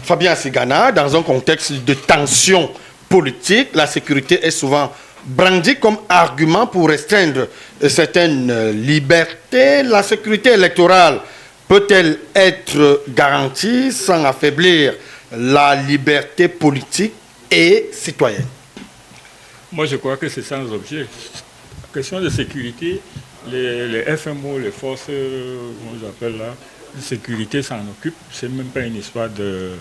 Fabien Sigana, dans un contexte de tension politique, la sécurité est souvent brandie comme argument pour restreindre certaines libertés. La sécurité électorale peut-elle être garantie sans affaiblir la liberté politique et citoyenne? Moi, je crois que c'est sans objet. La question de sécurité, les FMO, les forces, comment j'appelle là, de sécurité s'en occupent. C'est même pas une histoire de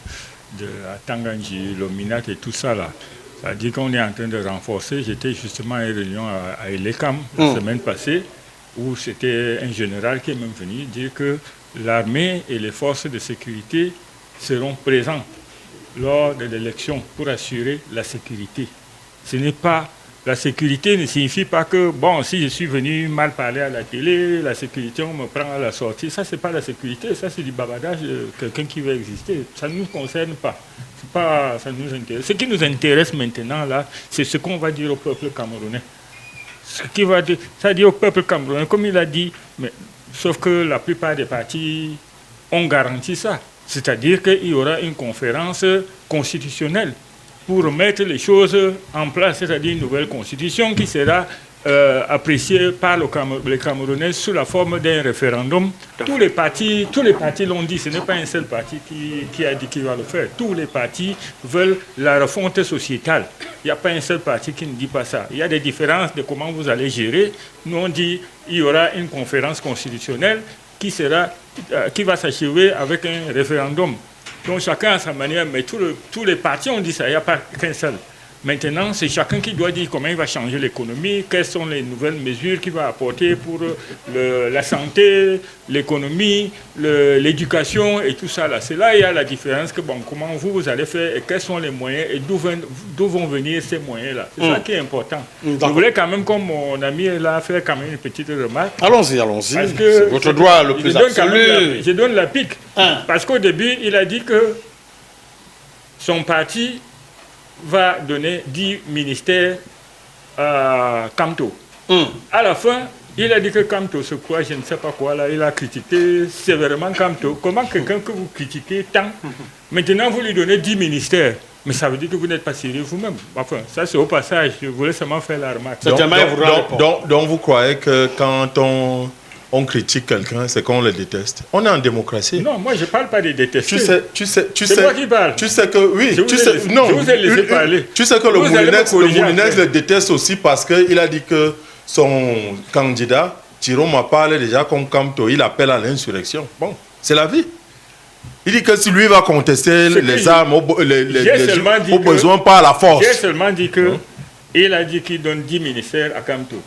Tanganji, l'Ominat et tout ça là. C'est-à-dire qu'on est en train de renforcer. J'étais justement à une réunion à Elekam la semaine passée, où c'était un général qui est même venu dire que l'armée et les forces de sécurité seront présents lors de l'élection pour assurer la sécurité. Ce n'est pas... La sécurité ne signifie pas que, bon, si je suis venu mal parler à la télé, la sécurité, on me prend à la sortie. Ça, c'est pas la sécurité, ça, c'est du bavardage de quelqu'un qui veut exister. Ça ne nous concerne pas. Ça nous intéresse. Ce qui nous intéresse maintenant, là, c'est ce qu'on va dire au peuple camerounais. Ce qui va dire, ça dit au peuple camerounais, comme il a dit, mais, sauf que la plupart des partis ont garanti ça. C'est-à-dire qu'il y aura une conférence constitutionnelle pour mettre les choses en place, c'est-à-dire une nouvelle constitution qui sera appréciée par les Camerounais sous la forme d'un référendum. Tous les partis l'ont dit, ce n'est pas un seul parti qui a dit qu'il va le faire. Tous les partis veulent la refonte sociétale. Il n'y a pas un seul parti qui ne dit pas ça. Il y a des différences de comment vous allez gérer. Nous, on dit qu'il y aura une conférence constitutionnelle qui va s'achever avec un référendum. Donc chacun à sa manière, mais tous les partis ont dit ça, il n'y a pas qu'un seul. Maintenant, c'est chacun qui doit dire comment il va changer l'économie, quelles sont les nouvelles mesures qu'il va apporter pour la santé, l'économie, l'éducation et tout ça. C'est là il y a la différence, que, bon, comment vous allez faire et quels sont les moyens et d'où vont venir ces moyens-là. C'est ça qui est important. Je voulais quand même, comme mon ami est là, faire quand même une petite remarque. Allons-y. C'est votre droit le plus absolu. Je donne la pique. Parce qu'au début, il a dit que son parti va donner 10 ministères à Kamto. À la fin, il a dit que Kamto, c'est quoi, je ne sais pas quoi, là, il a critiqué sévèrement Kamto. Comment quelqu'un que vous critiquez tant, maintenant vous lui donnez 10 ministères, mais ça veut dire que vous n'êtes pas sérieux vous-même. Enfin, ça c'est au passage, je voulais seulement faire la remarque. Donc vous croyez que quand on critique quelqu'un, c'est qu'on le déteste. On est en démocratie. Non, moi je ne parle pas de détester. C'est moi qui parle. Tu sais que, oui. Je vous ai laissé parler. Tu sais que le Moulinex le déteste aussi parce qu'il a dit que son candidat, Thiro Mapale, déjà comme Kamto, il appelle à l'insurrection. Bon, c'est la vie. Il dit que si lui va contester les armes au besoin, pas à la force. J'ai seulement dit que il a dit qu'il donne 10 ministères à Kamto.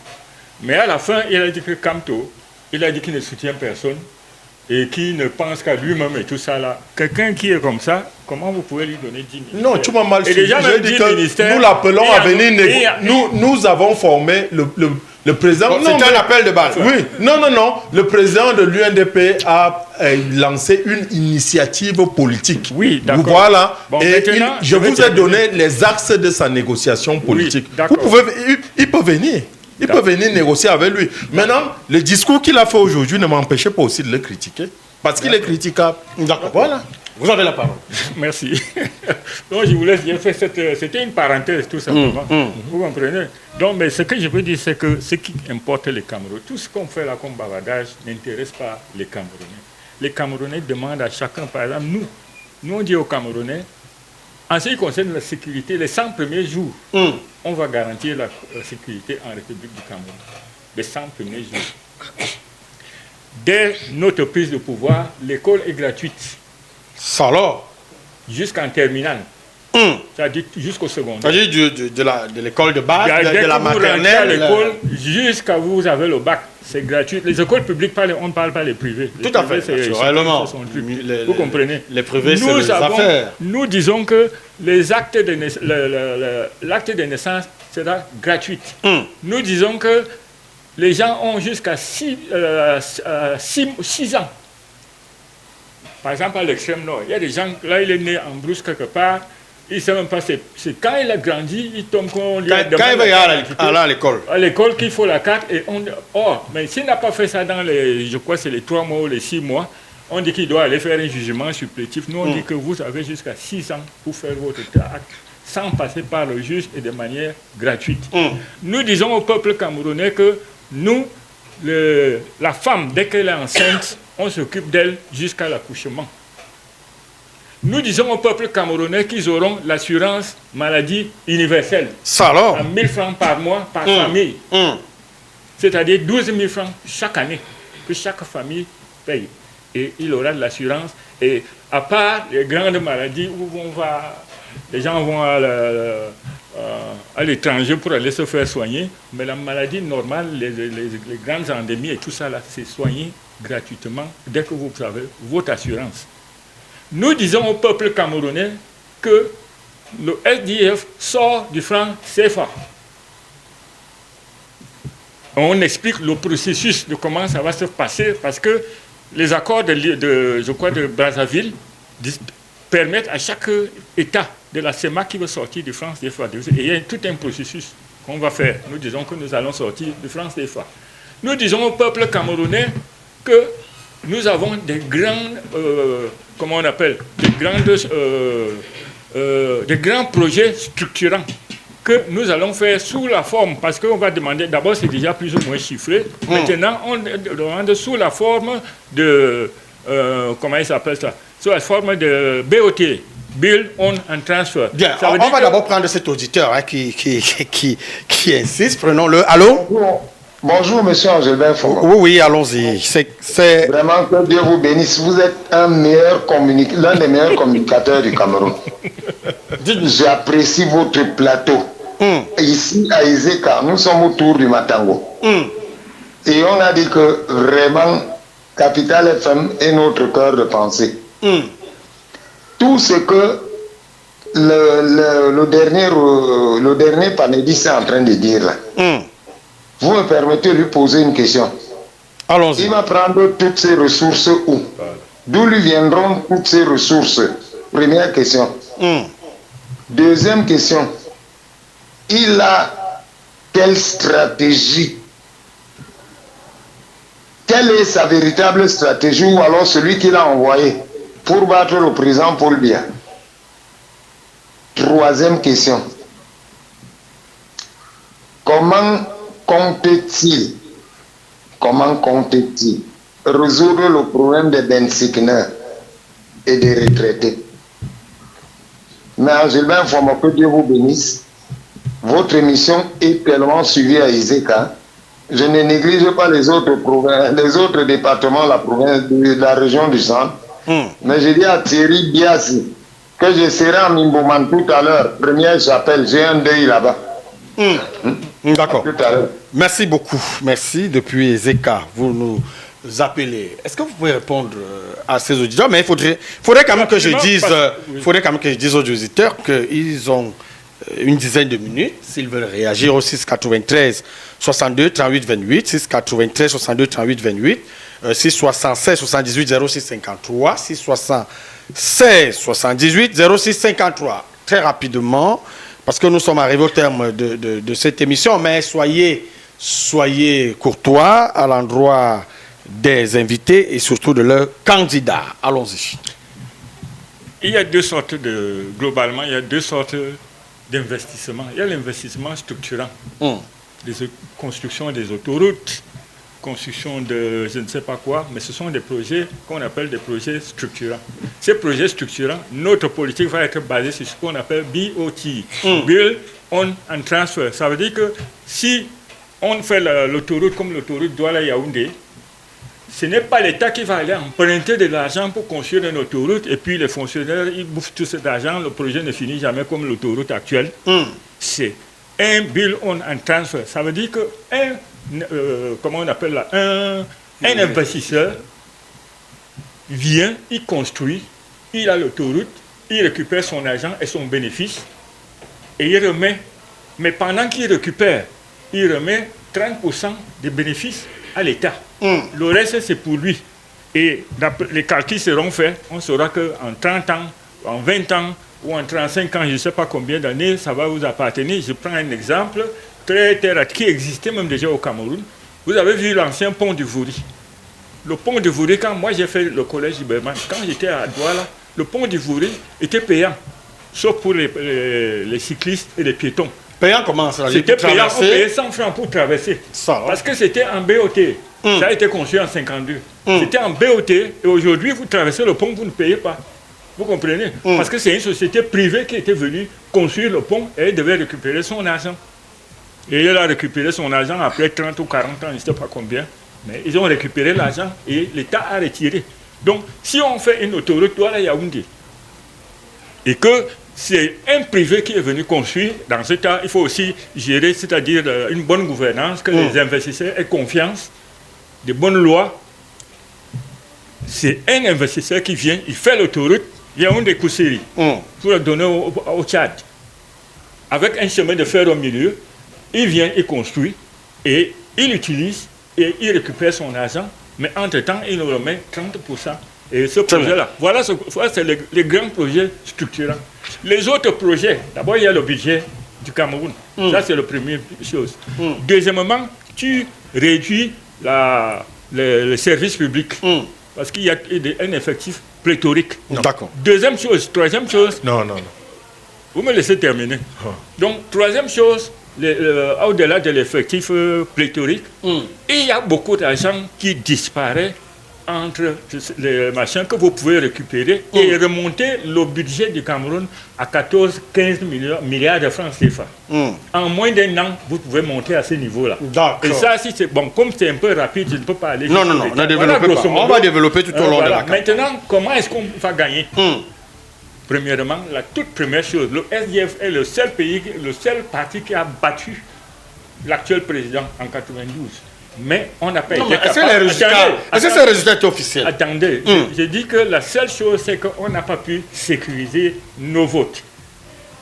Mais à la fin, il a dit que Kamto, il a dit qu'il ne soutient personne. et qui ne pense qu'à lui-même et tout ça là, quelqu'un qui est comme ça, comment vous pouvez lui donner 10 ministères? Non, tu m'as mal suivi. Déjà, J'ai dit que nous l'appelons à venir négocier. Nous avons formé le président. C'est un appel de base. Oui, non. Le président de l'UNDP a lancé une initiative politique. Oui, d'accord. Voilà. Bon, et je vous ai donné donné les axes de sa négociation politique. Oui, d'accord. Il peut venir. Il peut venir négocier avec lui. Maintenant, le discours qu'il a fait aujourd'hui ne m'empêchait pas aussi de le critiquer. Parce qu'il est critiquable. D'accord. Voilà. Vous avez la parole. Merci. Donc, je vous laisse dire, c'était une parenthèse, tout simplement. Vous comprenez? Donc, mais ce que je veux dire, c'est que ce qui importe les Camerounais, tout ce qu'on fait là comme bavardage n'intéresse pas les Camerounais. Les Camerounais demandent à chacun, par exemple, nous on dit aux Camerounais, en ce qui concerne la sécurité, les 100 premiers jours, on va garantir la sécurité en République du Cameroun. Les 100 premiers jours. Dès notre prise de pouvoir, l'école est gratuite. Ça alors. Jusqu'en terminale. C'est-à-dire jusqu'au secondaire. C'est-à-dire de l'école de base, de la maternelle. À l'école, jusqu'à vous avez le bac. C'est gratuit. Les écoles publiques, on ne parle pas des privés. Tout à fait, naturellement. Vous comprenez? Les privés, c'est les affaires. Nous disons que les actes l'acte de naissance sera gratuit. Nous disons que les gens ont jusqu'à 6 ans. Par exemple, à l'extrême nord, il y a des gens, là, il est né en brousse quelque part, il ne sait même pas, c'est quand il a grandi, il tombe qu'on lui a quand il va y aller à l'école. À l'école qu'il faut la carte, et mais s'il n'a pas fait ça dans je crois c'est les 3 mois ou les 6 mois, on dit qu'il doit aller faire un jugement supplétif. Nous, on dit que vous avez jusqu'à 6 ans pour faire votre acte, sans passer par le juge et de manière gratuite. Nous disons au peuple camerounais que nous, la femme, dès qu'elle est enceinte, on s'occupe d'elle jusqu'à l'accouchement. Nous disons au peuple camerounais qu'ils auront l'assurance maladie universelle. Ça alors. À 1000 francs par mois, par famille. C'est-à-dire 12 000 francs chaque année, que chaque famille paye. Et il aura de l'assurance. Et à part les grandes maladies où les gens vont à l'étranger pour aller se faire soigner, mais la maladie normale, les grandes endémies et tout ça, là, c'est soigné gratuitement dès que vous avez votre assurance. Nous disons au peuple camerounais que le SDF sort du franc CFA. On explique le processus de comment ça va se passer parce que les accords de Brazzaville permettent à chaque État de la CEMAC qui veut sortir du franc CFA. Et il y a tout un processus qu'on va faire. Nous disons que nous allons sortir du franc CFA. Nous disons au peuple camerounais que nous avons des grands, comment on appelle, des grands projets structurants que nous allons faire sous la forme, parce qu'on va demander, d'abord c'est déjà plus ou moins chiffré, maintenant on demande sous la forme de, comment il s'appelle ça, sous la forme de BOT, Build, On and Transfer. Bien, on va d'abord prendre cet auditeur qui insiste, prenons-le. Allô? Bonjour, monsieur Angelbert Fongo. Oui, allons-y. C'est... Vraiment, que Dieu vous bénisse. Vous êtes l'un des meilleurs communicateurs du Cameroun. J'apprécie votre plateau. Ici, à Izeka, nous sommes autour du Matango. Et on a dit que vraiment, Capital FM est notre cœur de pensée. Tout ce que le dernier panéliste est en train de dire là, vous me permettez de lui poser une question. Allons-y. Il va prendre toutes ces ressources où? D'où lui viendront toutes ces ressources? Première question. Deuxième question. Il a quelle stratégie? Quelle est sa véritable stratégie ou alors celui qu'il a envoyé pour battre le président Paul Biya? Troisième question. Comment compte-t-il résoudre le problème des bensiqueneurs et des retraités? Mais Angelbert Fongo, que Dieu vous bénisse. Votre émission est tellement suivie à Izeka. Je ne néglige pas les autres départements de la région du centre. Mais je dis à Thierry Biasi que je serai à Mimboman tout à l'heure. Première chapelle, j'ai un deuil là-bas. D'accord. Merci beaucoup. Merci. Depuis Ezeka, vous nous appelés, est-ce que vous pouvez répondre à ces auditeurs? Mais il faudrait quand même que je dise, faudrait quand même que je dise aux auditeurs qu'ils ont une dizaine de minutes s'ils veulent réagir au 6 93 62 38 28, 6 93 62 38 28, 6 76 78 06 53, 6 76 78 06 53. Très rapidement, parce que nous sommes arrivés au terme de cette émission, mais soyez courtois à l'endroit des invités et surtout de leurs candidats. Allons-y. Il y a globalement, il y a deux sortes d'investissements. Il y a l'investissement structurant, des constructions des autoroutes, construction de je ne sais pas quoi, mais ce sont des projets qu'on appelle des projets structurants. Ces projets structurants, notre politique va être basée sur ce qu'on appelle BOT, Build, Own and Transfer. Ça veut dire que si on fait l'autoroute comme l'autoroute Douala-Yaoundé, ce n'est pas l'État qui va aller emprunter de l'argent pour construire une autoroute et puis les fonctionnaires, ils bouffent tout cet argent, le projet ne finit jamais comme l'autoroute actuelle. C'est un Build, Own and Transfer. Ça veut dire que comment on appelle là, un investisseur vient, il construit, il a l'autoroute, il récupère son argent et son bénéfice et il remet, mais pendant qu'il récupère, il remet 30% des bénéfices à l'État. Le reste, c'est pour lui. Et les calculs seront faits, on saura qu'en 30 ans, en 20 ans ou en 35 ans, je ne sais pas combien d'années, ça va vous appartenir. Je prends un exemple très qui existait même déjà au Cameroun. Vous avez vu l'ancien pont du Vouri. Le pont du Vouri, quand moi j'ai fait le collège Iberman, quand j'étais à Douala, le pont du Vouri était payant, sauf pour les cyclistes et les piétons. Payant comment ça? C'était payant, on payait 100 francs pour traverser. Parce que c'était en BOT. Ça a été construit en 52. C'était en BOT et aujourd'hui vous traversez le pont, vous ne payez pas. Vous comprenez? Parce que c'est une société privée qui était venue construire le pont et elle devait récupérer son argent. Et elle a récupéré son argent après 30 ou 40 ans, je ne sais pas combien. Mais ils ont récupéré l'argent et l'État a retiré. Donc, si on fait une autoroute Douala-Yaoundé et que c'est un privé qui est venu construire, dans ce cas, il faut aussi gérer, c'est-à-dire une bonne gouvernance, que les investisseurs aient confiance, des bonnes lois. C'est un investisseur qui vient, il fait l'autoroute Yaoundé-Koussiri pour le donner au Tchad. Avec un chemin de fer au milieu, il vient, il construit, et il utilise, et il récupère son argent, mais entre-temps, il nous remet 30%. Et ce projet-là, voilà c'est les grands projets structurants. Les autres projets, d'abord, il y a le budget du Cameroun. Ça, c'est la première chose. Deuxièmement, tu réduis le service public, parce qu'il y a un effectif pléthorique. D'accord. Troisième chose... Non. Vous me laissez terminer. Donc, troisième chose, au-delà de l'effectif pléthorique, il y a beaucoup d'argent qui disparaît entre les machins que vous pouvez récupérer et remonter le budget du Cameroun à 14-15 milliards de francs CFA. En moins d'un an, vous pouvez monter à ce niveau-là. Et ça, si c'est bon, comme c'est un peu rapide, je ne peux pas aller. Non, on va développer tout au long de la campagne. Maintenant, comment est-ce qu'on va gagner? Premièrement, la toute première chose, le SDF est le seul parti qui a battu l'actuel président en 92. Mais on n'a pas été capable. Est-ce que c'est le résultat officiel? Attendez, je dis que la seule chose, c'est qu'on n'a pas pu sécuriser nos votes.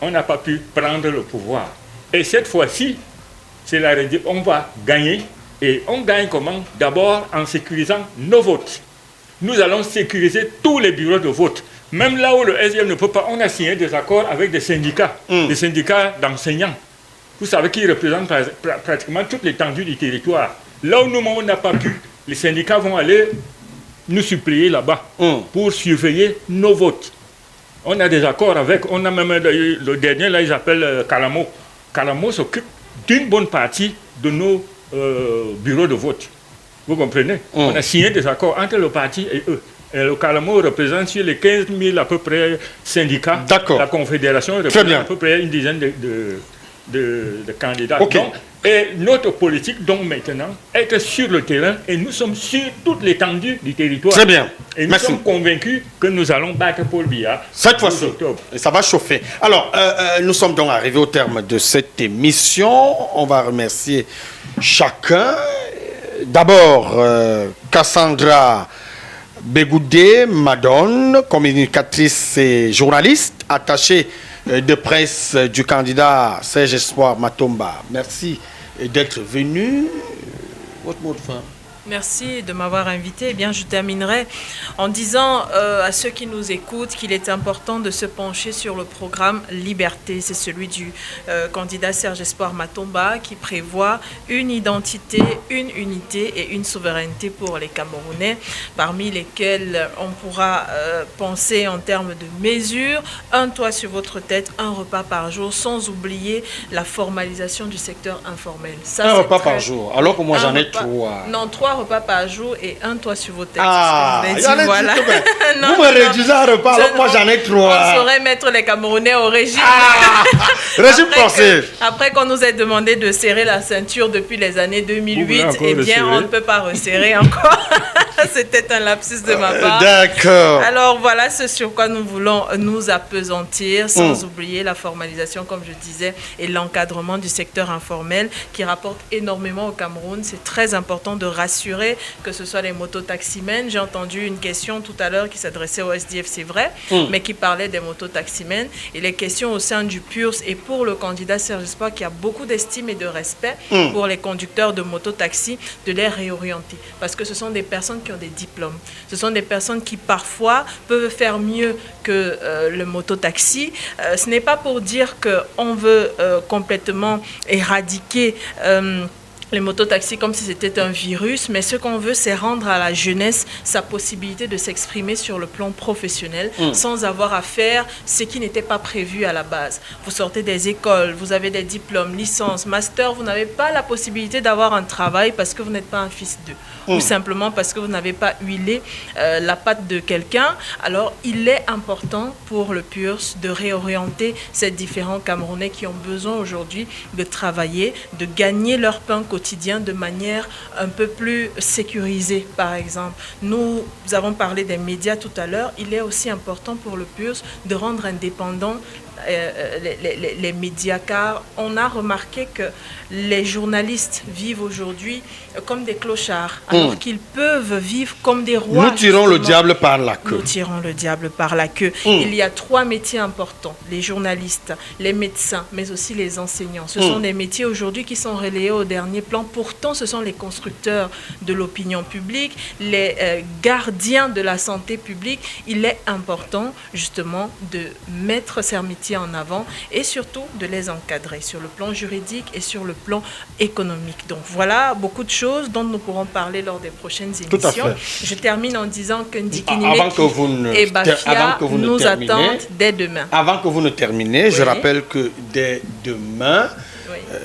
On n'a pas pu prendre le pouvoir. Et cette fois-ci, on va gagner. Et on gagne comment? D'abord en sécurisant nos votes. Nous allons sécuriser tous les bureaux de vote. Même là où le SDF ne peut pas, on a signé des accords avec des syndicats d'enseignants. Vous savez qu'ils représentent pratiquement toute l'étendue du territoire. Là où nous, on n'a pas pu, les syndicats vont aller nous supplier là-bas pour surveiller nos votes. On a des accords avec, on a même le dernier, là, ils appellent Calamo. Calamo s'occupe d'une bonne partie de nos bureaux de vote. Vous comprenez? On a signé des accords entre le parti et eux. Et le Calamo représente sur les 15 000 à peu près syndicats. D'accord. La Confédération représente à peu près une dizaine de candidats. Okay. Donc, et notre politique, donc maintenant, est sur le terrain et nous sommes sur toute l'étendue du territoire. Très bien. Et nous sommes convaincus que nous allons battre Paul Biya. Cette fois-ci, ça va chauffer. Alors, nous sommes donc arrivés au terme de cette émission. On va remercier chacun D'abord, Cassandra Bégoudé Madone, communicatrice et journaliste, attachée de presse du candidat Serge Espoir Matomba. Merci d'être venu. Votre mot de fin. Merci de m'avoir invité. Eh bien, je terminerai en disant à ceux qui nous écoutent qu'il est important de se pencher sur le programme Liberté. C'est celui du candidat Serge Espoir Matomba qui prévoit une identité, une unité et une souveraineté pour les Camerounais, parmi lesquels on pourra penser en termes de mesures, un toit sur votre tête, un repas par jour, sans oublier la formalisation du secteur informel. Ça, un repas par jour, alors que moi j'en ai 3. Non, 3 repas par jour et un toit sur vos têtes. Ah, voilà. Non, vous me réduisez un repas, alors moi j'en ai 3. On saurait mettre les Camerounais au régime. Ah, régime français. Après qu'on nous ait demandé de serrer la ceinture depuis les années 2008, eh bien on ne peut pas resserrer encore. C'était un lapsus de ma part. D'accord. Alors voilà ce sur quoi nous voulons nous appesantir, sans oublier la formalisation, comme je disais, et l'encadrement du secteur informel qui rapporte énormément au Cameroun. C'est très important de rassurer que ce soit les mototaximens. J'ai entendu une question tout à l'heure qui s'adressait au SDF, c'est vrai, mais qui parlait des mototaximens. Et les questions au sein du PURS et pour le candidat Serge Espoir qui a beaucoup d'estime et de respect pour les conducteurs de mototaxi, de les réorienter. Parce que ce sont des personnes qui ont des diplômes. Ce sont des personnes qui parfois peuvent faire mieux que le mototaxi. Ce n'est pas pour dire qu'on veut complètement éradiquer les mototaxis comme si c'était un virus, mais ce qu'on veut, c'est rendre à la jeunesse sa possibilité de s'exprimer sur le plan professionnel sans avoir à faire ce qui n'était pas prévu à la base. Vous sortez des écoles, vous avez des diplômes, licences, masters, vous n'avez pas la possibilité d'avoir un travail parce que vous n'êtes pas un fils d'eux, ou simplement parce que vous n'avez pas huilé la patte de quelqu'un. Alors, il est important pour le PURS de réorienter ces différents Camerounais qui ont besoin aujourd'hui de travailler, de gagner leur pain quotidien de manière un peu plus sécurisée, par exemple. Nous avons parlé des médias tout à l'heure. Il est aussi important pour le PURS de rendre indépendants les médias, car on a remarqué que les journalistes vivent aujourd'hui comme des clochards, alors qu'ils peuvent vivre comme des rois. Nous tirons le diable par la queue. Nous tirons le diable par la queue. Il y a 3 métiers importants, les journalistes, les médecins, mais aussi les enseignants. Ce sont des métiers aujourd'hui qui sont relayés au dernier plan. Pourtant, ce sont les constructeurs de l'opinion publique, les gardiens de la santé publique. Il est important, justement, de mettre ces métiers en avant et surtout de les encadrer sur le plan juridique et sur le plan économique. Donc voilà beaucoup de choses dont nous pourrons parler lors des prochaines émissions. Tout à fait. Je termine en disant que Ndikinime et Bafia nous attendent dès demain. Avant que vous ne terminez, je rappelle que dès demain,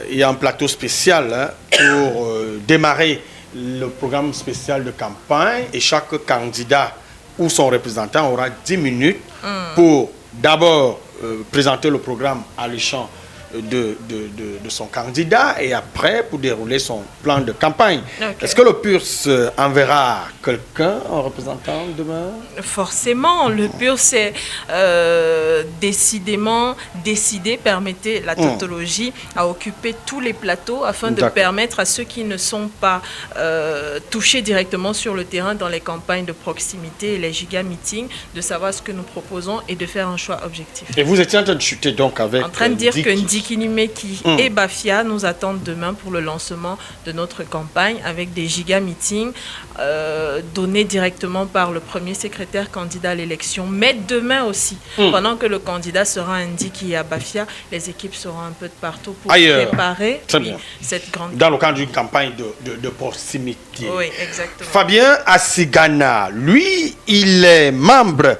il y a un plateau spécial pour démarrer le programme spécial de campagne et chaque candidat ou son représentant aura 10 minutes pour d'abord présenter le programme alléchant de son candidat et après pour dérouler son plan de campagne. Est-ce que le PURS enverra quelqu'un en représentant demain? Forcément, le PURS c'est décidément décidé, permettez la tautologie, à occuper tous les plateaux afin de permettre à ceux qui ne sont pas touchés directement sur le terrain dans les campagnes de proximité et les giga-meetings de savoir ce que nous proposons et de faire un choix objectif. Et vous étiez en train de chuter donc avec... En train de dire que Ndikinime et Bafia nous attendent demain pour le lancement de notre campagne avec des giga-meetings donnés directement par le premier secrétaire candidat à l'élection. Mais demain aussi, pendant que le candidat sera indiqué à Bafia, les équipes seront un peu de partout pour préparer cette grande... Dans le cadre d'une campagne de proximité. Oui, exactement. Fabien Assigana, lui, il est membre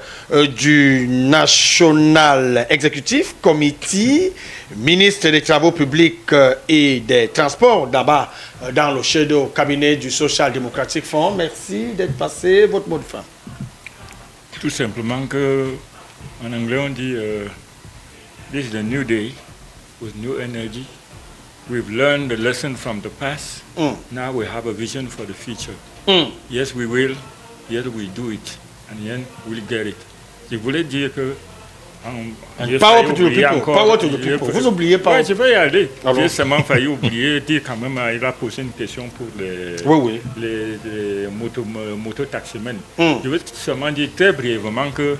du National Executive Committee, ministre des Travaux publics et des Transports, d'abord dans le shadow cabinet du Social Democratic Front. Merci d'être passé. Votre mot de fin. Tout simplement que, en anglais on dit this is a new day with new energy. We've learned the lesson from the past. Now we have a vision for the future. Yes, we will. Yes, we do it. And then we'll get it. Je voulais dire que Power to the people. Power to the people. Vous oubliez pas. Oui, je vais y aller. Alors. J'ai seulement failli oublier, dire quand même, il a posé une question pour les mototaximens. Je veux seulement dire très brièvement que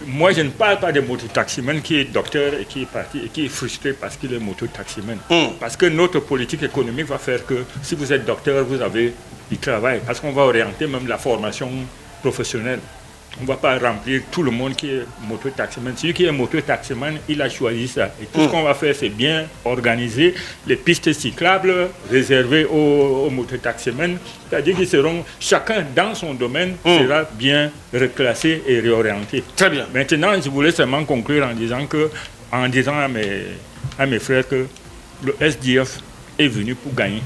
moi, je ne parle pas des mototaximens qui est docteur et qui est parti et qui est frustré parce qu'il est mototaximen. Parce que notre politique économique va faire que si vous êtes docteur, vous avez du travail. Parce qu'on va orienter même la formation professionnelle. On ne va pas remplir tout le monde qui est mototaximan. Celui qui est mototaximan, il a choisi ça. Et tout ce qu'on va faire, c'est bien organiser les pistes cyclables réservées aux mototaximans. C'est-à-dire qu'ils seront, chacun dans son domaine, sera bien reclassé et réorienté. Très bien. Maintenant, je voulais seulement conclure en disant à mes frères que le SDF est venu pour gagner.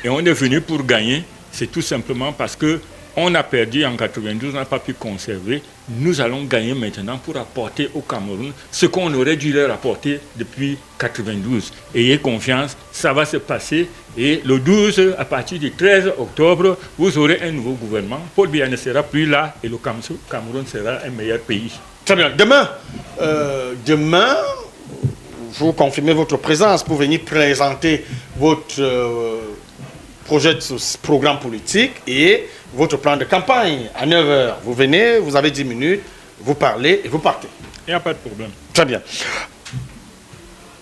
Et on est venu pour gagner, c'est tout simplement parce que on a perdu en 92, on n'a pas pu conserver. Nous allons gagner maintenant pour apporter au Cameroun ce qu'on aurait dû leur apporter depuis 92. Ayez confiance, ça va se passer. Et le 12, à partir du 13 octobre, vous aurez un nouveau gouvernement. Paul Biya ne sera plus là et le Cameroun sera un meilleur pays. Très bien. Demain, vous confirmez votre présence pour venir présenter votre projet de programme politique et votre plan de campagne. À 9h, vous venez, vous avez 10 minutes, vous parlez et vous partez. Il n'y a pas de problème. Très bien.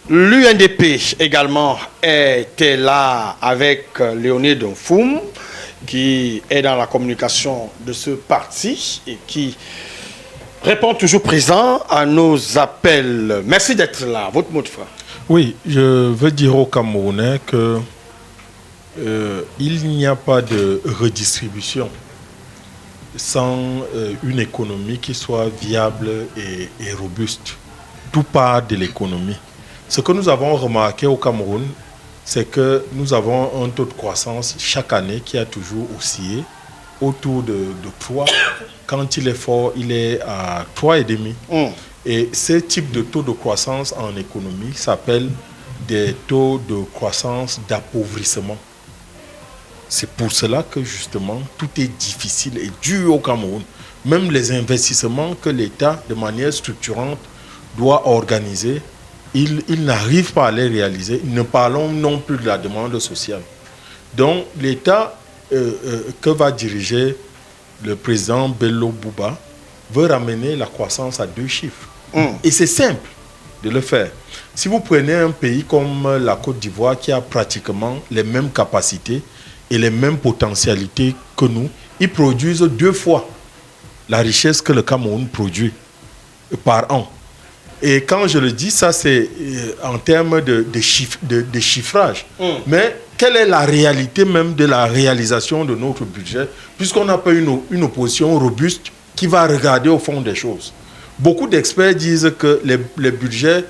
L'UNDP également était là avec Léonide Nfoum, qui est dans la communication de ce parti et qui répond toujours présent à nos appels. Merci d'être là. Votre mot de fin. Oui, je veux dire aux Camerounais que il n'y a pas de redistribution sans une économie qui soit viable et robuste. Tout part de l'économie. Ce que nous avons remarqué au Cameroun, c'est que nous avons un taux de croissance chaque année qui a toujours oscillé autour de 3. Quand il est fort, il est à 3,5. Et ce type de taux de croissance en économie s'appelle des taux de croissance d'appauvrissement. C'est pour cela que justement tout est difficile et dur au Cameroun. Même les investissements que l'État, de manière structurante, doit organiser, il n'arrive pas à les réaliser. Ne parlons non plus de la demande sociale. Donc l'État que va diriger le président Bello Bouba veut ramener la croissance à 2 chiffres. Et c'est simple de le faire. Si vous prenez un pays comme la Côte d'Ivoire qui a pratiquement les mêmes capacités et les mêmes potentialités que nous, ils produisent 2 fois la richesse que le Cameroun produit par an. Et quand je le dis, ça c'est en termes de chiffrage. Mais quelle est la réalité même de la réalisation de notre budget, puisqu'on n'a pas une opposition robuste qui va regarder au fond des choses. Beaucoup d'experts disent que les budgets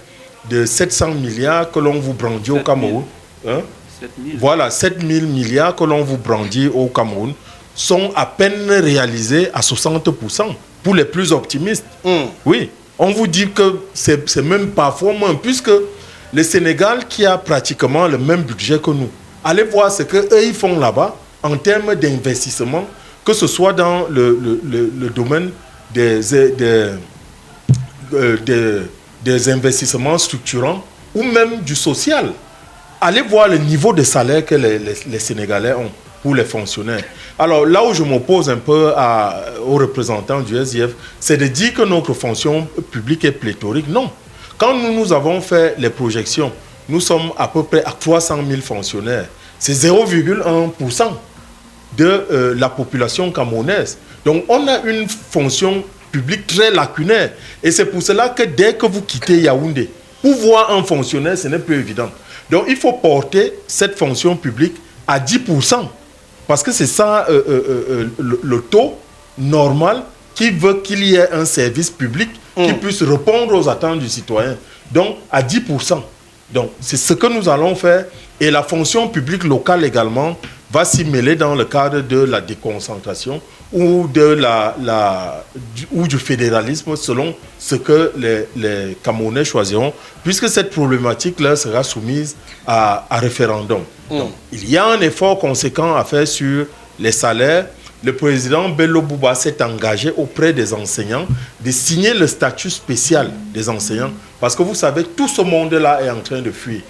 de 700 milliards que l'on vous brandit au Cameroun, 7 000 milliards que l'on vous brandit au Cameroun, sont à peine réalisés à 60%, pour les plus optimistes. Oui, on vous dit que c'est même parfois moins, puisque le Sénégal, qui a pratiquement le même budget que nous, allez voir ce qu'eux ils font là-bas en termes d'investissement, que ce soit dans le domaine des investissements structurants ou même du social. Allez voir le niveau de salaire que les Sénégalais ont pour les fonctionnaires. Alors là où je m'oppose un peu aux représentants du SDF, c'est de dire que notre fonction publique est pléthorique. Non. Quand nous avons fait les projections, nous sommes à peu près à 300 000 fonctionnaires. C'est 0,1% de la population camerounaise. Donc on a une fonction publique très lacunaire. Et c'est pour cela que dès que vous quittez Yaoundé, pour voir un fonctionnaire, ce n'est plus évident. Donc il faut porter cette fonction publique à 10%. Parce que c'est ça le taux normal qui veut qu'il y ait un service public qui puisse répondre aux attentes du citoyen. Donc à 10%. Donc c'est ce que nous allons faire. Et la fonction publique locale également va s'y mêler dans le cadre de la déconcentration ou du fédéralisme selon ce que les Camerounais choisiront, puisque cette problématique-là sera soumise à référendum. Donc, il y a un effort conséquent à faire sur les salaires, le président Bello Bouba s'est engagé auprès des enseignants de signer le statut spécial des enseignants. Parce que vous savez, tout ce monde-là est en train de fuir.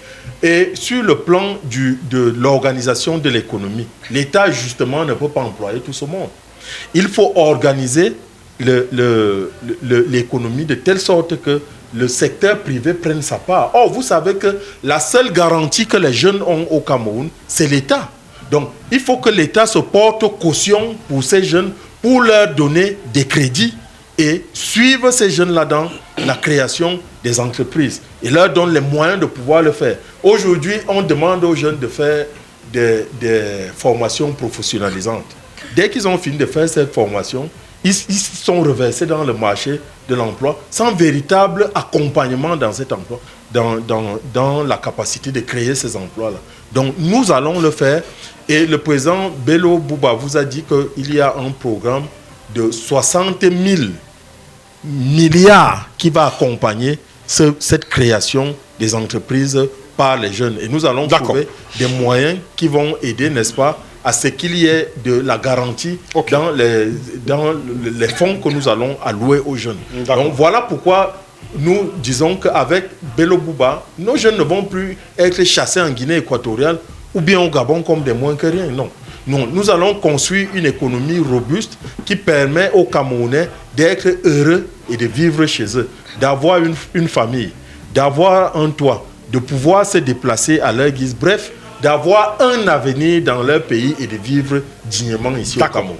Et sur le plan de l'organisation de l'économie, l'État, justement, ne peut pas employer tout ce monde. Il faut organiser l'économie de telle sorte que le secteur privé prenne sa part. Or, vous savez que la seule garantie que les jeunes ont au Cameroun, c'est l'État. Donc, il faut que l'État se porte caution pour ces jeunes, pour leur donner des crédits et suivre ces jeunes-là dans la création des entreprises et leur donne les moyens de pouvoir le faire. Aujourd'hui, on demande aux jeunes de faire des formations professionnalisantes. Dès qu'ils ont fini de faire cette formation, ils sont reversés dans le marché de l'emploi sans véritable accompagnement dans cet emploi, dans la capacité de créer ces emplois-là. Donc, nous allons le faire. Et le président Bello Bouba vous a dit qu'il y a un programme de 60 000 milliards qui va accompagner cette création des entreprises par les jeunes. Et nous allons trouver des moyens qui vont aider, n'est-ce pas, à ce qu'il y ait de la garantie dans les fonds que nous allons allouer aux jeunes. Donc voilà pourquoi nous disons qu'avec Bello Bouba, nos jeunes ne vont plus être chassés en Guinée équatoriale ou bien au Gabon comme des moins que rien. Non. Non, nous allons construire une économie robuste qui permet aux Camerounais d'être heureux et de vivre chez eux, d'avoir une famille, d'avoir un toit, de pouvoir se déplacer à leur guise. Bref, d'avoir un avenir dans leur pays et de vivre dignement ici au Cameroun.